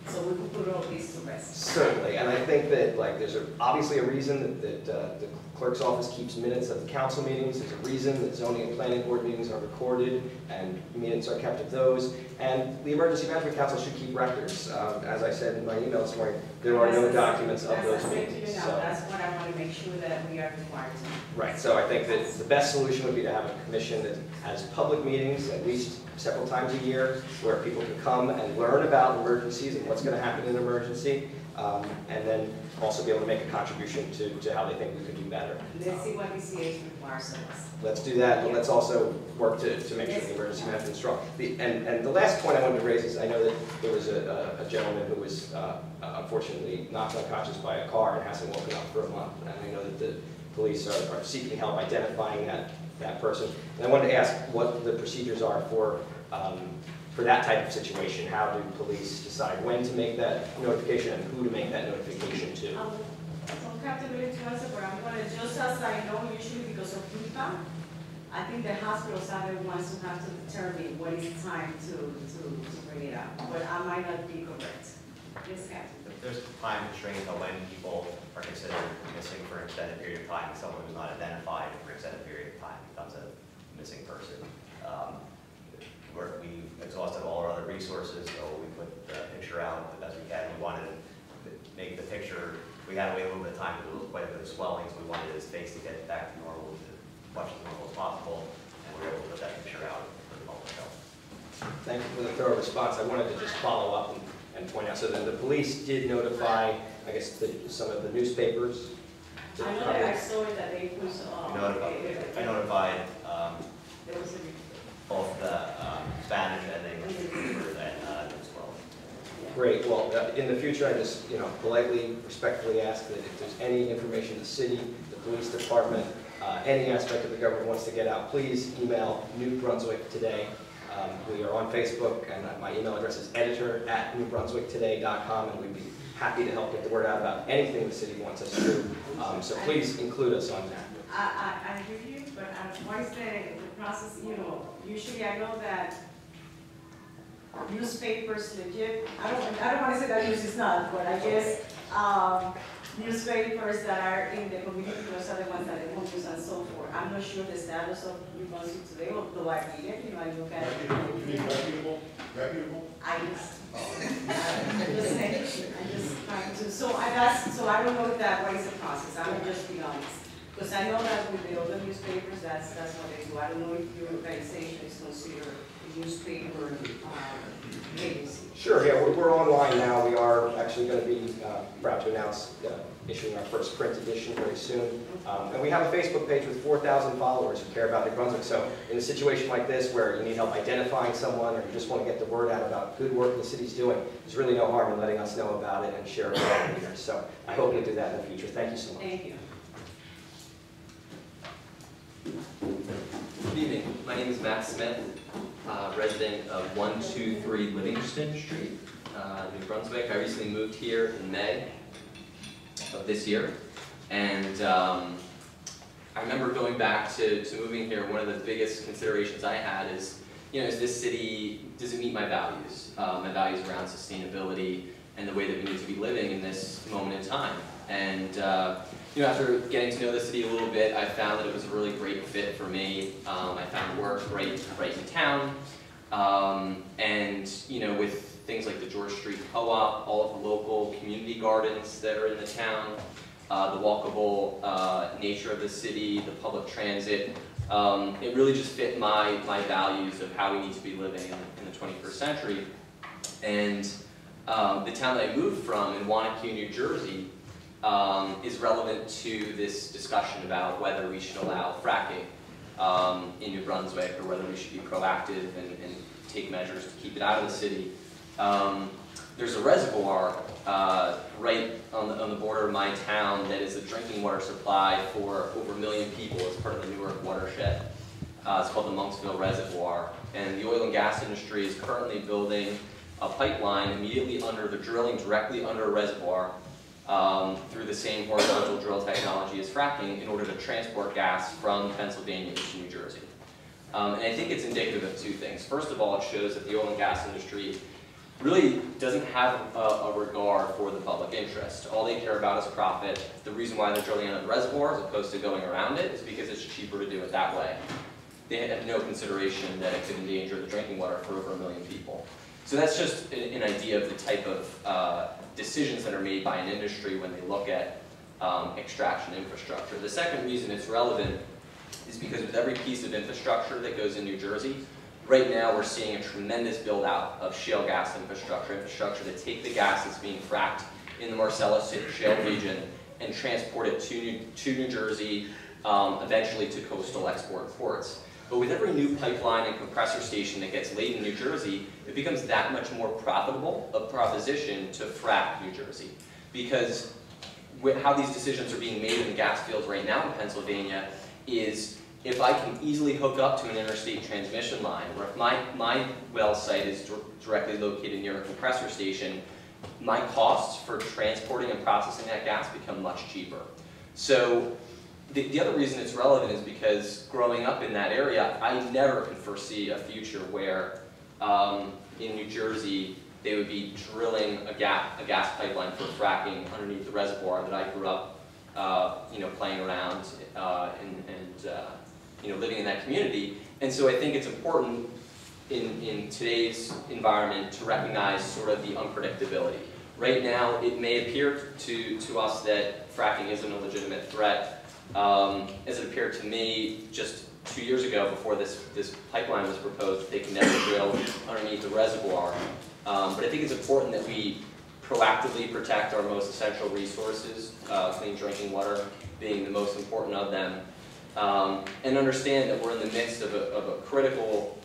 so we can put all this to rest. Certainly, and I think that there's obviously a reason that the clerk's office keeps minutes of the council meetings. There's a reason that zoning and planning board meetings are recorded and minutes are kept of those. And the Emergency Management Council should keep records. As I said in my email this morning, there are no documents of those meetings. So. That's what I want to make sure that we are required to. Right, so I think that the best solution would be to have a commission that has public meetings at least several times a year where people can come and learn about emergencies and what's going to happen in an emergency, and then also be able to make a contribution to how they think we could do better. Let's see what DCA requires of us. Let's do that, but let's also work to make sure the emergency management is strong. And the last point I wanted to raise is I know that there was a gentleman who was unfortunately knocked unconscious by a car and hasn't woken up for a month. And I know that the police are seeking help identifying that person. And I wanted to ask what the procedures are for that type of situation. How do police decide when to make that notification and who to make that notification to? I don't have to really answer, but I'm going to, just as I know usually because of FIFA, I think the hospitals are the ones who have to determine what is time to bring it up. But I might not be correct. Yes, Captain. There's time constraints on when people are considered missing for an extended period of time. Someone who's not identified for an extended period of time becomes a missing person. We exhausted all our other resources, so we put the picture out the best we can. We wanted to make the picture, we had to wait a little bit of time because there was quite a bit of swelling, so we wanted his face to get back to normal, as much as normal as possible, and we were able to put that picture out for the public health. Thank you for the thorough response. I wanted to just follow up and point out, so then the police did notify, I guess, some of the newspapers. I know that I saw it that they put, I notified there was a both the Spanish and English newspapers and as well. Great. Well, in the future, I just, politely, respectfully ask that if there's any information the city, the police department, any aspect of the government wants to get out, please email New Brunswick Today. We are on Facebook, and my email address is editor@newbrunswicktoday.com, and we'd be happy to help get the word out about anything the city wants us to do. So please include us on that. I hear you, but what is the process, usually I know that newspapers legit, I don't want to say that news is not, but I guess newspapers that are in the community, those are the ones that they won't use and so forth. I'm not sure the status of New Brunswick Today, although I read it, I look at it. Reputable? I just, I'm just saying, I'm just trying to, so I don't know what is the process, I will just be honest. Because I know that with the other newspapers, that's what they do. I don't know if your organization is considered a newspaper agency. Sure, yeah, we're online now. We are actually going to be proud to announce issuing our first print edition very soon. And we have a Facebook page with 4,000 followers who care about New Brunswick. So in a situation like this where you need help identifying someone or you just want to get the word out about good work the city's doing, there's really no harm in letting us know about it and share it with our leaders. So I hope you'll do that in the future. Thank you so much. Thank you. Good evening. My name is Matt Smith, resident of 123 Livingston Street, New Brunswick. I recently moved here in May of this year, and I remember going back to moving here. One of the biggest considerations I had is, is this city, does it meet my values? My values around sustainability and the way that we need to be living in this moment in time. And after getting to know the city a little bit, I found that it was a really great fit for me. I found work right in town, and with things like the George Street Co-op, all of the local community gardens that are in the town, the walkable nature of the city, the public transit, it really just fit my values of how we need to be living in the 21st century. And the town that I moved from in Wanacue, New Jersey, is relevant to this discussion about whether we should allow fracking in New Brunswick or whether we should be proactive and take measures to keep it out of the city. There's a reservoir right on the border of my town that is a drinking water supply for over 1 million people as part of the Newark watershed. It's called the Monksville Reservoir, and the oil and gas industry is currently building a pipeline immediately under the drilling directly under a reservoir through the same horizontal drill technology as fracking in order to transport gas from Pennsylvania to New Jersey. And I think it's indicative of two things. First of all, it shows that the oil and gas industry really doesn't have a regard for the public interest. All they care about is profit. The reason why they're drilling under the reservoir as opposed to going around it is because it's cheaper to do it that way. They have no consideration that it could endanger the drinking water for over 1 million people. So that's just an idea of the type of decisions that are made by an industry when they look at extraction infrastructure. The second reason it's relevant is because with every piece of infrastructure that goes in New Jersey, right now we're seeing a tremendous build out of shale gas infrastructure that take the gas that's being fracked in the Marcellus Shale region and transport it to New Jersey, eventually to coastal export ports. But with every new pipeline and compressor station that gets laid in New Jersey, it becomes that much more profitable a proposition to frack New Jersey. Because how these decisions are being made in the gas fields right now in Pennsylvania is if I can easily hook up to an interstate transmission line, or if my well site is directly located near a compressor station, my costs for transporting and processing that gas become much cheaper. So the other reason it's relevant is because growing up in that area, I never could foresee a future where in New Jersey they would be drilling a gas pipeline for fracking underneath the reservoir that I grew up, playing around and living in that community. And so I think it's important in today's environment to recognize sort of the unpredictability. Right now, it may appear to us that fracking isn't a legitimate threat, as it appeared to me just 2 years ago before this pipeline was proposed. They can never drill underneath the reservoir. But I think it's important that we proactively protect our most essential resources, clean drinking water being the most important of them, and understand that we're in the midst of a critical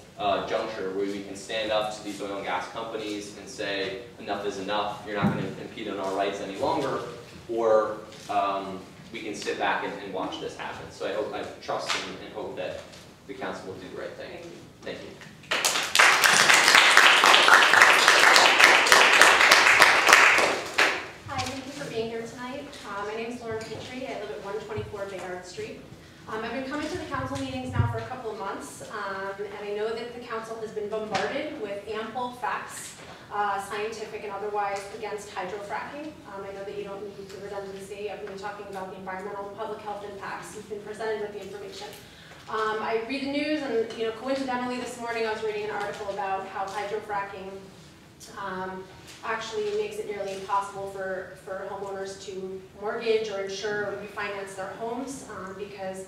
juncture where we can stand up to these oil and gas companies and say, enough is enough, you're not going to impede on our rights any longer, or we can sit back and watch this happen. So I trust and hope that the council will do the right thing. Thank you. Hi, thank you for being here tonight. My name is Lauren Petrie. I live at 124 Bayard Street. I've been coming to the council meetings now for a couple of months, and I know that the council has been bombarded with ample facts, scientific and otherwise, against hydrofracking. I know that you don't need the redundancy. I've been talking about the environmental and public health impacts. You've been presented with the information. I read the news, and coincidentally this morning I was reading an article about how hydrofracking actually makes it nearly impossible for homeowners to mortgage or insure or refinance their homes because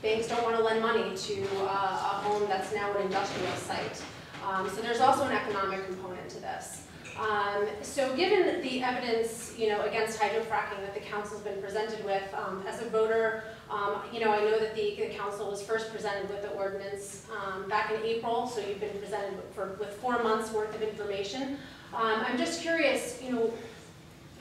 banks don't want to lend money to a home that's now an industrial site. So there's also an economic component to this. So given the evidence against hydrofracking that the council's been presented with, as a voter, I know that the council was first presented with the ordinance back in April, so you've been presented with 4 months worth of information. I'm just curious,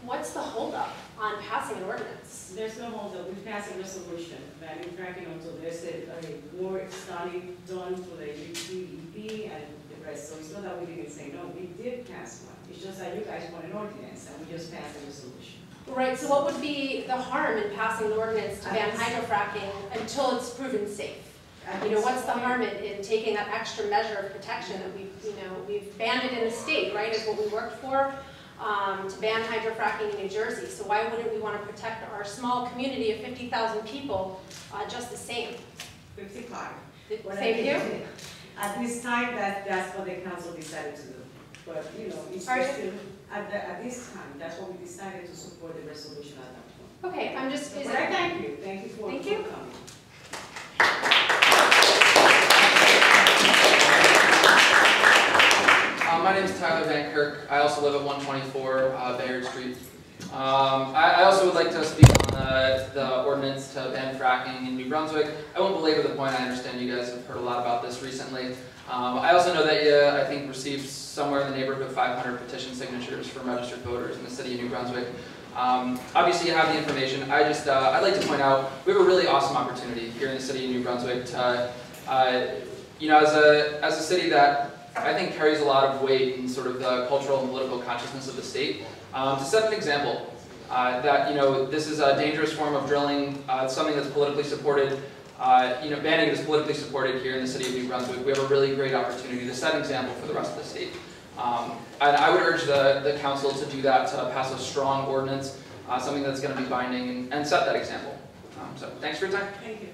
what's the holdup on passing an ordinance? There's no holdup. We passed a resolution banning fracking until there's a more study done for the UTEP and the rest. So it's not that we didn't say no. We did pass one. It's just that you guys want an ordinance, and we just passed a resolution. Right, so what would be the harm in passing an ordinance to ban hydrofracking until it's proven safe? What's the harm in taking that extra measure of protection that we've banned it in the state, right? Is what we worked for, to ban hydrofracking in New Jersey. So why wouldn't we want to protect our small community of 50,000 people just the same? 55. Same here? At this time, that's what the council decided to do. But it's still at this time. That's what we decided to support the resolution at that point. Okay, I'm just. But I thank you. Thank you for coming. My name is Tyler Van Kirk. I also live at 124 Bayard Street. I also would like to speak on the ordinance to ban fracking in New Brunswick. I won't belabor the point. I understand you guys have heard a lot about this recently. I also know that you, I think, received somewhere in the neighborhood of 500 petition signatures from registered voters in the city of New Brunswick. Obviously, you have the information. I'd like to point out we have a really awesome opportunity here in the city of New Brunswick to, as a city that I think carries a lot of weight in sort of the cultural and political consciousness of the state, to set an example that this is a dangerous form of drilling, something that's politically supported. Banning it is politically supported here in the city of New Brunswick. We have a really great opportunity to set an example for the rest of the state. And I would urge the council to do that, to pass a strong ordinance, something that's going to be binding and set that example. So thanks for your time. Thank you.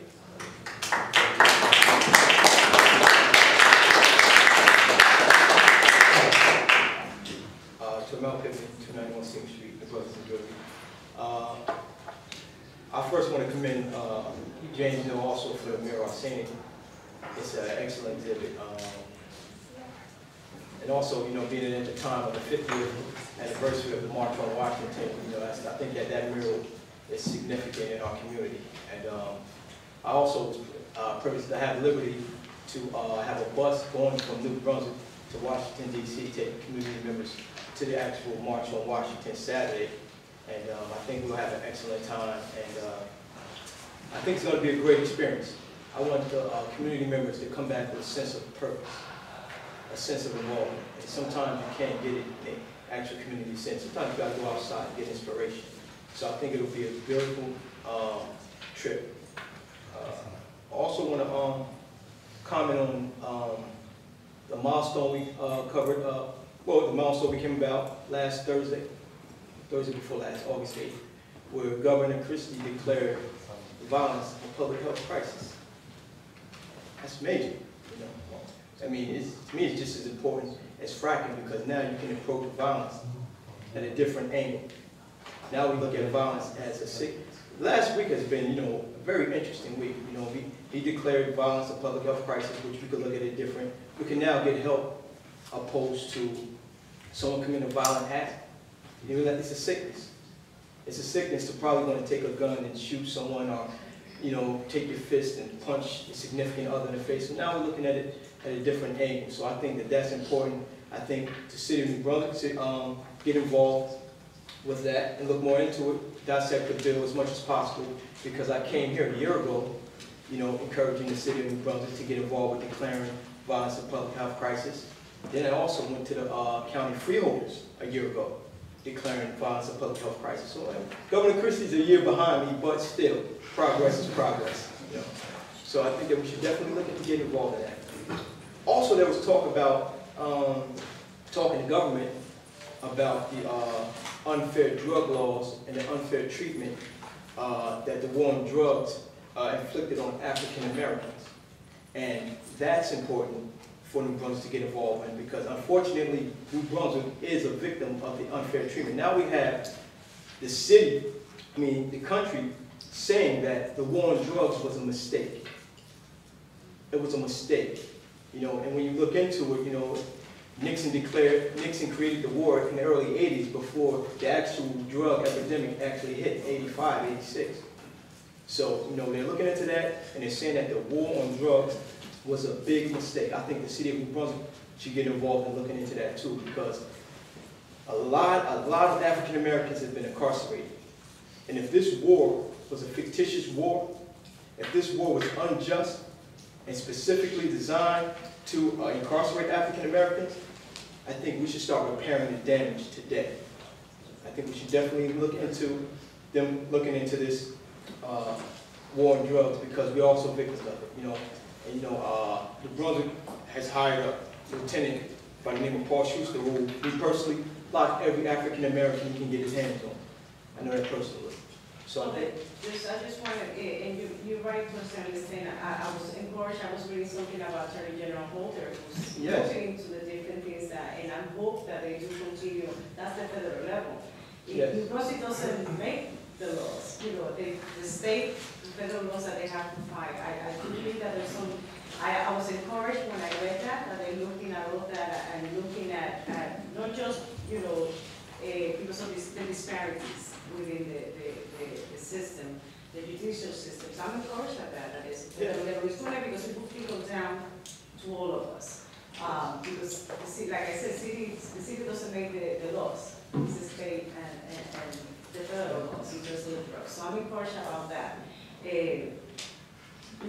Mel Pittman, 291 Sing Street, New Brunswick, New Jersey. I first want to commend James Hill also for the Mirror Scenic. It's an excellent exhibit. And also, being at the time of the 50th anniversary of the March on Washington, I think that mural is significant in our community. And I also was privileged to have liberty to have a bus going from New Brunswick to Washington, D.C., taking community members to the actual March on Washington Saturday. And I think we'll have an excellent time. And I think it's going to be a great experience. I want the community members to come back with a sense of purpose, a sense of involvement. And sometimes you can't get it in actual community sense. Sometimes you got to go outside and get inspiration. So I think it'll be a beautiful trip. I also want to comment on the milestone we covered. The milestone we came about last Thursday before last, August 8th. where Governor Christie declared violence a public health crisis. That's major, you know. I mean, to me, it's just as important as fracking because now you can approach violence at a different angle. Now we look at violence as a sickness. Last week has been, you know, a very interesting week. You know, he declared violence a public health crisis, which we could look at it different. We can now get help opposed to someone committing a violent act. You know, that it's a sickness. It's a sickness to probably going to take a gun and shoot someone or, you know, take your fist and punch a significant other in the face. So now we're looking at it at a different angle. So I think that that's important. I think the city of New Brunswick get involved with that and look more into it, dissect the bill as much as possible, because I came here a year ago, you know, encouraging the city of New Brunswick to get involved with declaring violence a public health crisis. Then I also went to the county freeholders a year ago, declaring violence a public health crisis. So Governor Christie's a year behind me, but still, progress is progress. You know? So I think that we should definitely look into getting involved in that. Also, there was talk about talking to government about the unfair drug laws and the unfair treatment that the war on drugs inflicted on African Americans. And that's important for New Brunswick to get involved in because unfortunately, New Brunswick is a victim of the unfair treatment. Now we have the city, the country, saying that the war on drugs was a mistake. It was a mistake, you know, and when you look into it, you know, Nixon created the war in the early 80s before the actual drug epidemic actually hit, 85, 86. So, you know, they're looking into that and they're saying that the war on drugs was a big mistake. I think the city of New Brunswick should get involved in looking into that too, because a lot of African Americans have been incarcerated. And if this war was a fictitious war, if this war was unjust and specifically designed to incarcerate African Americans, I think we should start repairing the damage today. I think we should definitely look into them looking into this war on drugs because we're also victims of it, you know. And, you know, New Brunswick has hired a lieutenant by the name of Paul Schuster who will, me personally, lock every African American he can get his hands on. I know that personally. So okay. I just wanted, and you're right to understand, I was encouraged, I was reading something about Attorney General Holder, who's looking into the different things that, and I hope that they do continue, that's the federal level. Yes. New Brunswick doesn't make the laws, you know, the state, the federal laws that they have to fight. I do think that there's some, I was encouraged when I read that they're looking at all that and looking at not just, you know, because of the disparities within the system, the judicial system. So I'm encouraged at that is federal level. It's funny because it will trickle down to all of us. Because, like I said, the city doesn't make the laws. It's the state and the federal laws, it's just the drugs. So I'm encouraged about that. In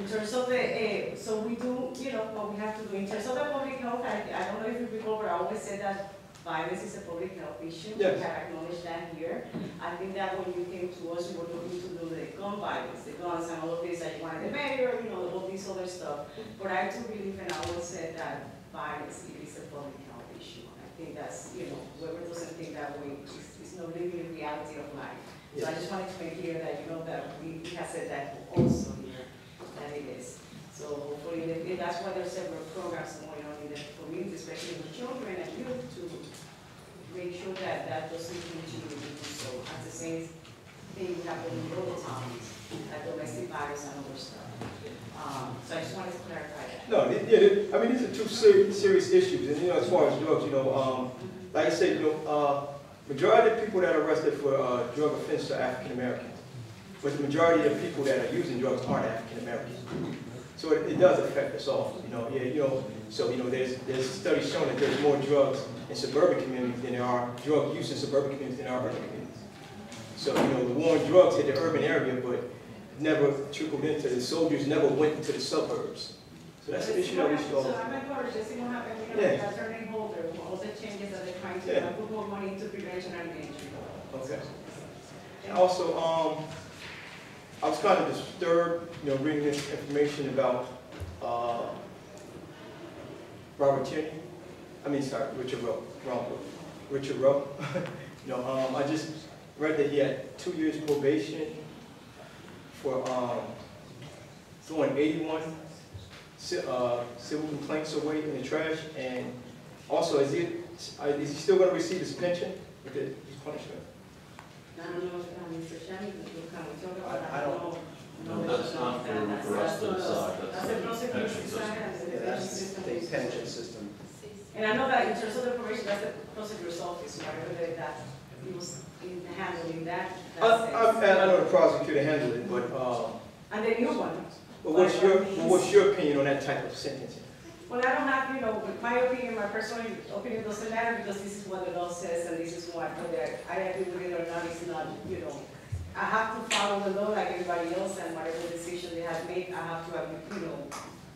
terms of the, so we do, you know, what we have to do. In terms of the public health, I don't know if you recall, but I always said that violence is a public health issue. Yes. We have acknowledged that here. I think that when you came to us, you were looking to do the gun violence, the guns and all of this, that you wanted the mayor, you know, all this other stuff. But I do believe, and I always said that violence is a public health issue. I think that's, you know, whoever doesn't think that way is not living the reality of life. So I just wanted to make clear that, you know, that we have said that also here, that it is. So hopefully, that's why there's several programs going on in the community, especially with children and youth, to make sure that that doesn't continue to do so. At the same thing happening all the time, like domestic violence and other stuff. So I just wanted to clarify that. no, I mean, these are two serious issues. And, you know, as far as drugs, you know, like I said, you know, majority of people that are arrested for drug offense are African Americans. But the majority of people that are using drugs aren't African Americans. So it does affect us all, you know. Yeah, you know. So you know, there's studies showing that there's more drugs in suburban communities than there are drug use in suburban communities than there are urban communities. So you know, the war on drugs hit the urban area, but never trickled into the soldiers. Never went into the suburbs. So that's an issue that we should all. So I'm encouraged to see what happens. You know, the attorney holder, all the changes that they're trying to put more money into prevention and prevention. Okay. And also, I was kind of disturbed, you know, reading this information about Robert Tierney. Richard Rowe. Richard Rowe. You know, I just read that he had 2 years probation for throwing 81 civil complaints away in the trash, and also is he still going to receive his pension with his punishment? I don't know if Mr. Shannon will come and talk about that. I don't. No, that's not for us to decide, That's that's the the prosecution pension system. side, and the Yeah, pension that's system. the pension system. And I know that in terms of the probation, that's the prosecutor's office, whatever that he was in handling that. I know the prosecutor handled it, but And the new one. what's your opinion on that type of sentencing? Well, I don't have, my opinion, my personal opinion doesn't matter because this is what the law says and this is what, whether I agree with it or not, it's not, I have to follow the law like everybody else, and whatever decision they have made, I have to,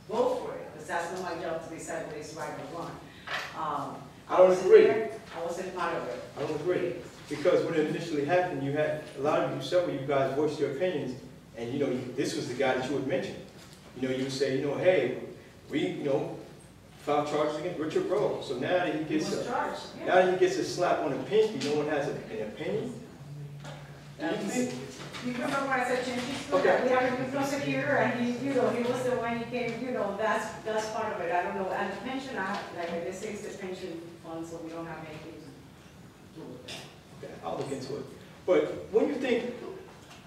go for it, because that's not my job to decide whether it's right or wrong. I don't agree. I wasn't part of it. I don't agree. Because when it initially happened, you had a lot of you, several of you guys voiced your opinions, and this was the guy that you would mention. You would say, hey, we, filed charges against Richard Rowe. So now that he gets a slap on the pinky, no one has an opinion. You remember when I said changes? Okay. We have a new prosecutor, and he was the one who came, that's part of it. I don't know. And the pension, like I say, it's the pension fund, so we don't have anything to do with that. Okay, I'll look into it. But when you think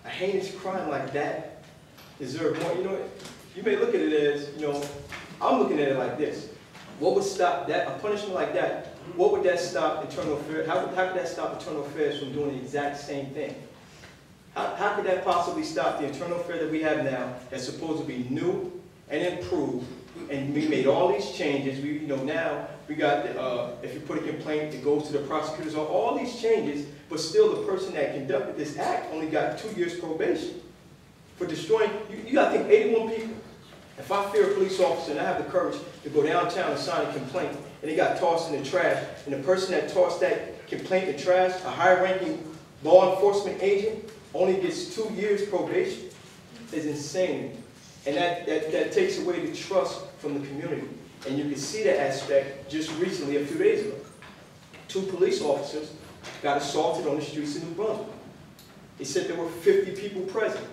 a heinous crime like that deserves more, you may look at it as, I'm looking at it like this. What would stop that, a punishment like that, what would that stop internal affairs, how could that stop internal affairs from doing the exact same thing? How could that possibly stop the internal affair that we have now that's supposed to be new and improved, and we made all these changes, now we got, if you put a complaint, it goes to the prosecutors, all these changes, but still the person that conducted this act only got 2 years probation for destroying, you gotta think 81 people. If I fear a police officer and I have the courage to go downtown and sign a complaint, and it got tossed in the trash, and the person that tossed that complaint in the trash, a high-ranking law enforcement agent, only gets 2 years probation, is insane. And that takes away the trust from the community. And you can see that aspect just recently, a few days ago. 2 police officers got assaulted on the streets of New Brunswick. They said there were 50 people present.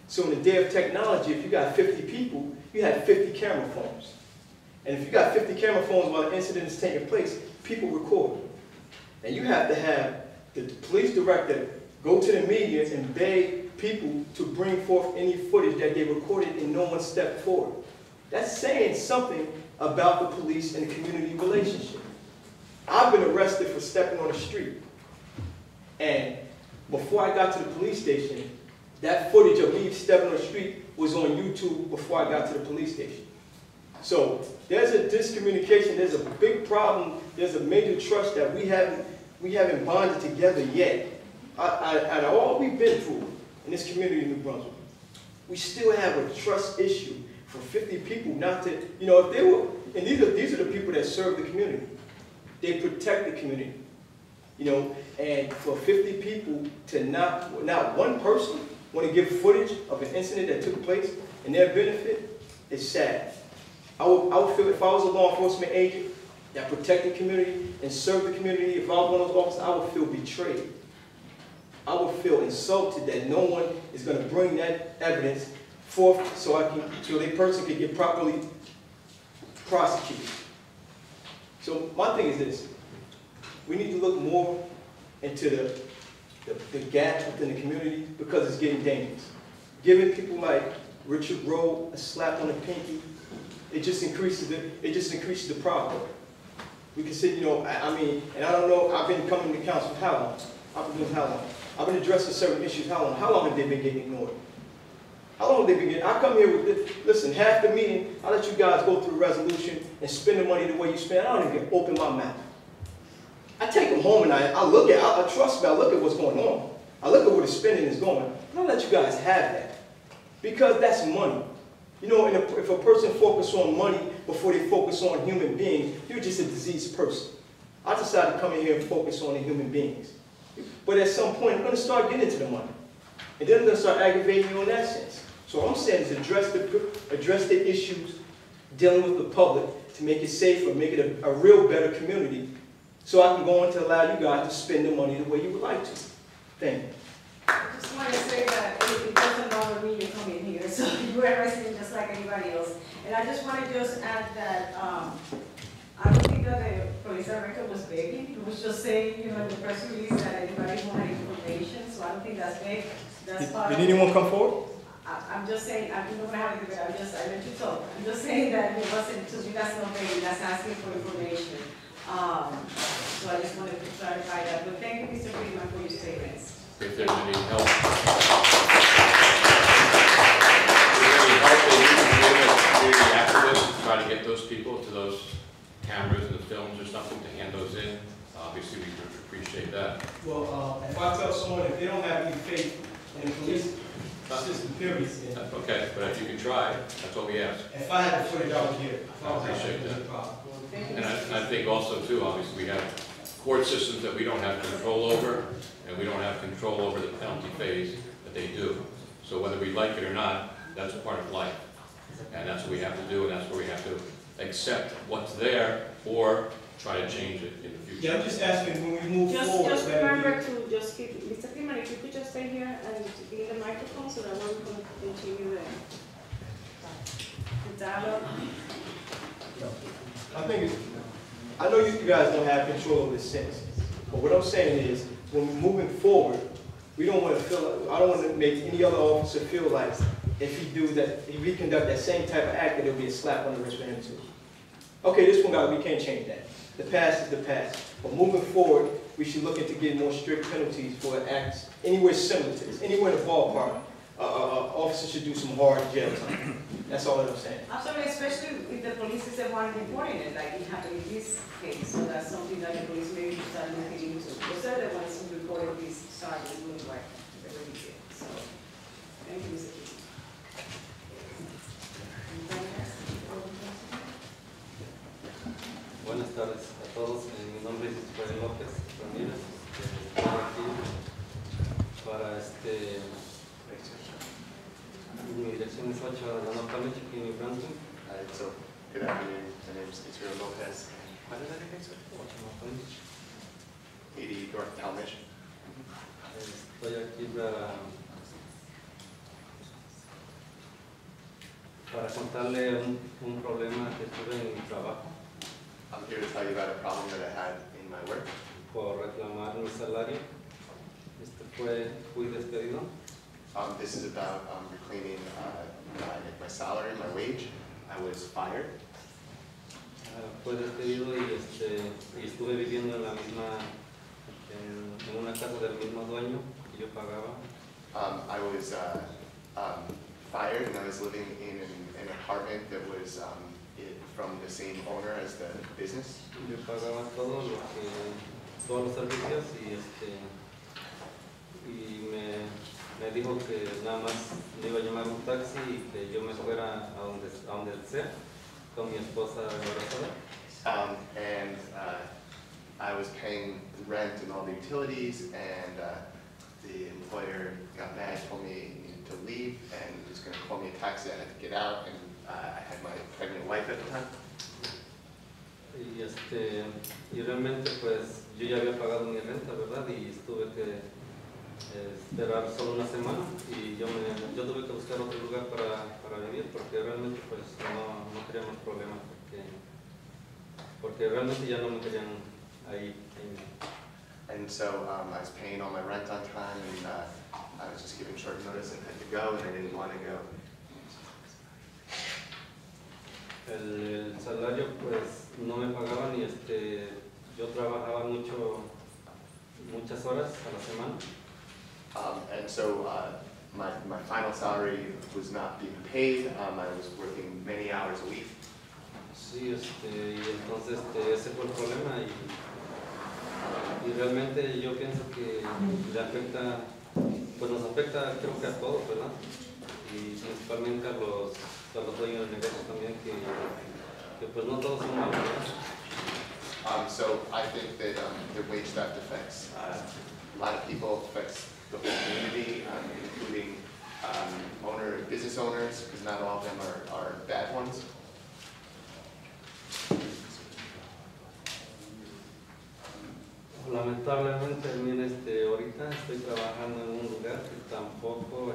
So in the day of technology, if you got 50 people, you had 50 camera phones. And if you got 50 camera phones while the incident is taking place, people record. And you have to have the police director go to the media and beg people to bring forth any footage that they recorded and no one stepped forward. That's saying something about the police and the community relationship. I've been arrested for stepping on the street. And before I got to the police station, that footage of me stepping on the street was on YouTube before I got to the police station. So there's a discommunication, there's a big problem, there's a major trust that we haven't bonded together yet. Out of all we've been through in this community in New Brunswick, we still have a trust issue for 50 people not to, if they were, and these are the people that serve the community. They protect the community, and for 50 people to not one person want to give footage of an incident that took place in their benefit, is sad. I would feel if I was a law enforcement agent that protected the community and served the community, if I was one of those officers, I would feel betrayed. I would feel insulted that no one is going to bring that evidence forth so the person can get properly prosecuted. So my thing is this: we need to look more into the gap within the community because it's getting dangerous. Giving people like Richard Rowe a slap on the pinky, it just increases the problem. We can say, and I don't know, I've been coming to council for how long? I've been addressing certain issues how long? How long have they been getting ignored? How long have they been getting, I come here with this, listen, half the meeting, I let you guys go through the resolution and spend the money the way you spend. I don't even open my mouth. I take them home and I look at, trust me, I look at what's going on. I look at where the spending is going. I don't let you guys have that. Because that's money. And if a person focuses on money before they focus on human beings, you're just a diseased person. I decided to come in here and focus on the human beings. But at some point, I'm going to start getting into the money. And then I'm going to start aggravating you in that sense. So what I'm saying is address the issues dealing with the public to make it safer, make it a real better community, so I can go on to allow you guys to spend the money the way you would like to. Thank you. I just want to say that it doesn't bother me you come in here, so you are resident just like anybody else. And I just want to just add that, I don't think that the police director was begging. He was just saying, you know, in the press release that anybody who had information, so I don't think that's big. That's part of. Did anyone come forward? I'm just saying, I'm not gonna have it, but I let you talk. I'm just saying that it wasn't, so you guys know begging, that's asking for information. So I just wanted to clarify that, but thank you, Mr. Friedman, for your statements. If there's any help. If there's any help they need to give us community activists to try to get those people to those cameras and the films or something to hand those in, obviously we would appreciate that. Well, if I tell someone if they don't have any faith in the police system, period, then Okay, but if you can try, that's what we ask. if I had the footage, I would get it. If I was Appreciate that. no problem. And I think also too, obviously, we have court systems that we don't have control over, and we don't have control over the penalty phase that they do. So whether we like it or not, that's a part of life. And that's what we have to do, and that's where we have to accept what's there, or try to change it in the future. Yeah, I'm just asking when we move forward. Just that remember to just keep, Mr. Freeman, if you could just stay here and be in the microphone so that we can continue the dialogue. I think it's, I know you guys don't have control over the sentence, but what I'm saying is, when we're moving forward, we don't want to feel, I don't want to make any other officer feel like if he do that, if he conduct that same type of act, that it'll be a slap on the wrist for him too. Okay, this one guy, we can't change that. The past is the past. But moving forward, we should look into getting more strict penalties for acts anywhere similar to this, anywhere in the ballpark. Officers should do some hard jail time. That's all that I'm saying. Absolutely, especially if the police is the one reporting it, like it happened in this case. So that's something that the police maybe should start looking into. Because they're the ones who reported this sergeant doing what they really did. So, thank you, Mr. Chief. Buenas tardes a todos. Mi nombre es Israel López Ramírez. Estoy aquí para mi dirección es 8 de la North College, aquí en New Brunswick. So, good afternoon. My name is Israel Lopez. ¿Cuál es la dirección? 8 North College. 80 North Talmadge. Estoy aquí para contarle un problema que tuve en mi trabajo. I'm here to tell you about a problem that I had in my work. Por reclamar mi salario. Fui despedido. This is about reclaiming my salary, my wage. I was fired. Fui despedido y estuve viviendo en la misma, en una casa del mismo dueño que yo pagaba. I was fired and I was living in an apartment that was from the same owner as the business. Yo pagaba todos los servicios y me dijo que nada más me iba a llamar un taxi y que yo me fuera a donde sea con mi esposa embarazada. And I was paying rent and all the utilities, and the employer got mad, told me he needed to leave, and was going to call me a taxi. I had to get out, and I had my pregnant wife at the time. Y realmente pues yo ya había pagado mi renta, ¿verdad? Y tuve que esperar solo una semana y yo tuve que buscar otro lugar para vivir porque realmente pues no quería más problemas porque realmente ya no me querían ahí. And so I was paying all my rent on time, and I was just given short notice and had to go, and I didn't want to go. El salario pues no me pagaban y yo trabajaba muchas horas a la semana. And so my final salary was not being paid. I was working many hours a week. Sí, y entonces ese fue el problema y realmente yo pienso que le afecta, pues nos afecta creo que a todos, ¿verdad? Y principalmente a los dueños de negocios también que pues no todos son malos, ¿verdad? So I think that the wage theft affects a lot of people, affects the whole community, including business owners, because not all of them are bad ones. Solamente Lamentablemente, mire, ahorita estoy trabajando en un lugar que tampoco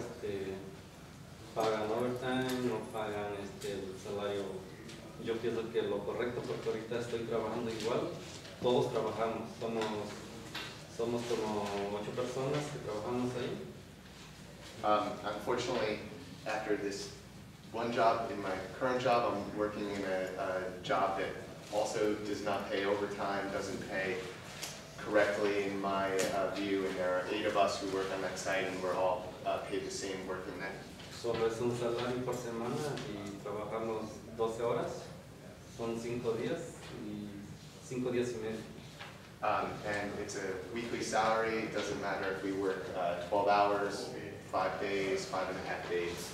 pagan overtime, no pagan el salario. Yo pienso que lo correcto, porque ahorita estoy trabajando igual, todos trabajamos, somos como 8 personas que trabajamos ahí. Unfortunately, after this one job, in my current job, I'm working in a job that also does not pay overtime, doesn't pay correctly in my view, and there are 8 of us who work on that site, and we're all paid the same working net. Solo es un salario por semana y trabajamos 12 horas, son 5 días y 5 días y medio. And it's a weekly salary. It doesn't matter if we work 12 hours, 5 days, 5.5 days.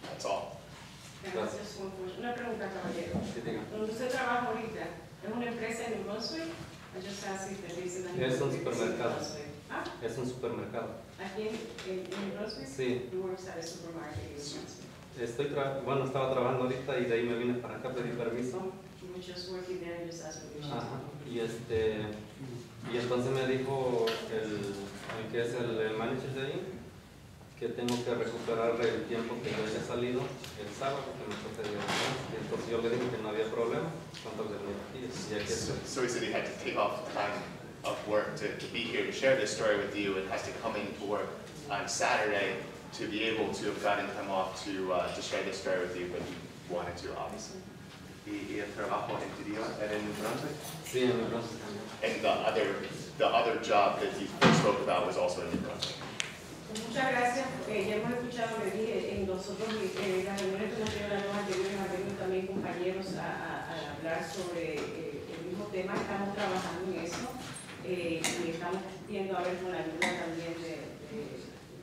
That's all. Gracias. Una pregunta, caballero. Donde usted trabaja ahorita, ¿es una empresa en Brunswick? Es un supermercado. ¿Ah? Es un supermercado. ¿Aquí en Brunswick? Sí. You work at a supermarket in Brunswick. Estaba trabajando ahorita y de ahí me vine para acá, pedí permiso. You were just working there and just asked permission. Ajá. Y entonces me dijo el que es el manager de ahí que tengo que recuperar el tiempo que yo había salido el sábado, que me toca de descanso. Entonces yo le dije que no había problema. So he said he had to take off time of work to be here to share this story with you, and has to come into work on Saturday to be able to have gotten time off to share this story with you, but he wanted to, obviously. ¿Y el trabajo anterior era en Brunswick? Sí, en New Brunswick. And the other job that he first spoke about was also in New Brunswick. Muchas gracias. Ya hemos escuchado, le dije, en nosotros, las reuniones que hemos tenido las dos anteriores, han venido también compañeros a hablar sobre el mismo tema. Estamos trabajando en eso y estamos viendo a ver con la ayuda también de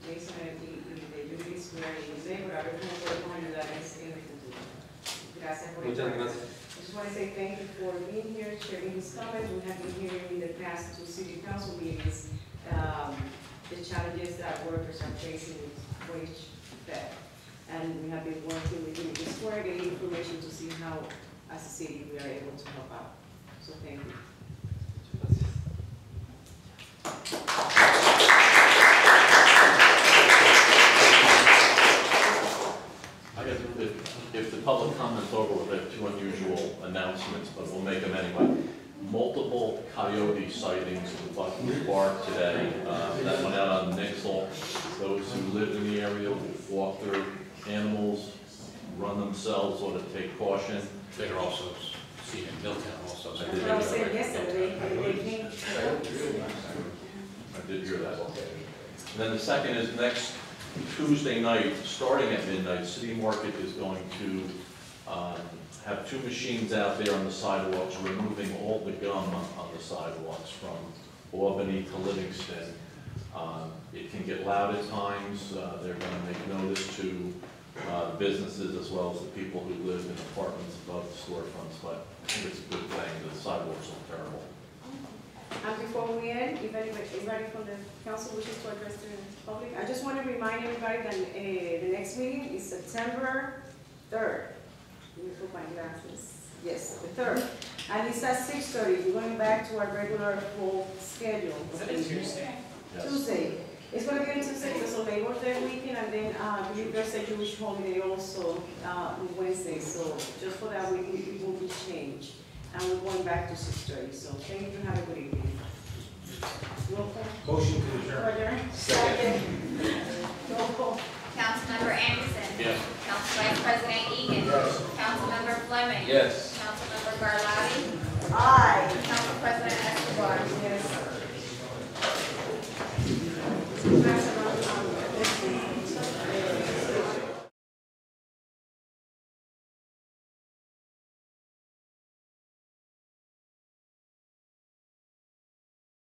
Jason y de Julie para ver cómo podemos ayudar en el futuro. Gracias por Muchas gracias. I just want to say thank you for being here, sharing his comments. We have been hearing in the past 2 city council meetings the challenges that workers are facing with wage theft. And we have been working with him this work, getting information to see how, as a city, we are able to help out. So thank you. I guess if the public comments over, we'll have 2 unusual announcements, but we'll make them anyway. Multiple coyote sightings in Buckley Park today. That went out on Nixle. Those who live in the area, walk their animals, run themselves, ought to take caution. They're also seen in Milltown also. I did hear that. And then the second is next Tuesday night, starting at midnight, City Market is going to have 2 machines out there on the sidewalks, removing all the gum on the sidewalks from Albany to Livingston. It can get loud at times. They're going to make notice to businesses as well as the people who live in apartments above the storefronts, but I think it's a good thing. The sidewalks are terrible. And before we end, if anybody from the council wishes to address the public, I just want to remind everybody that the next meeting is September 3rd. Let me put my glasses. Yes, the 3rd. And it's at 6:30. We're going back to our regular full schedule. Is it a Tuesday? Yes. Tuesday. It's going to be on Tuesday because of Labor Day weekend, and then I believe there's a Jewish holiday also on Wednesday. So just for that week, it will be changed. And we're going back to 6:30. So thank you. Have a good evening. Roll call. Motion to adjourn. Second. Roll call. Councilmember Anderson. Yes. Council Vice President Egan. Yes. Councilmember Fleming. Yes. Councilmember Garlotti. Aye. Council President Escobar. Yes.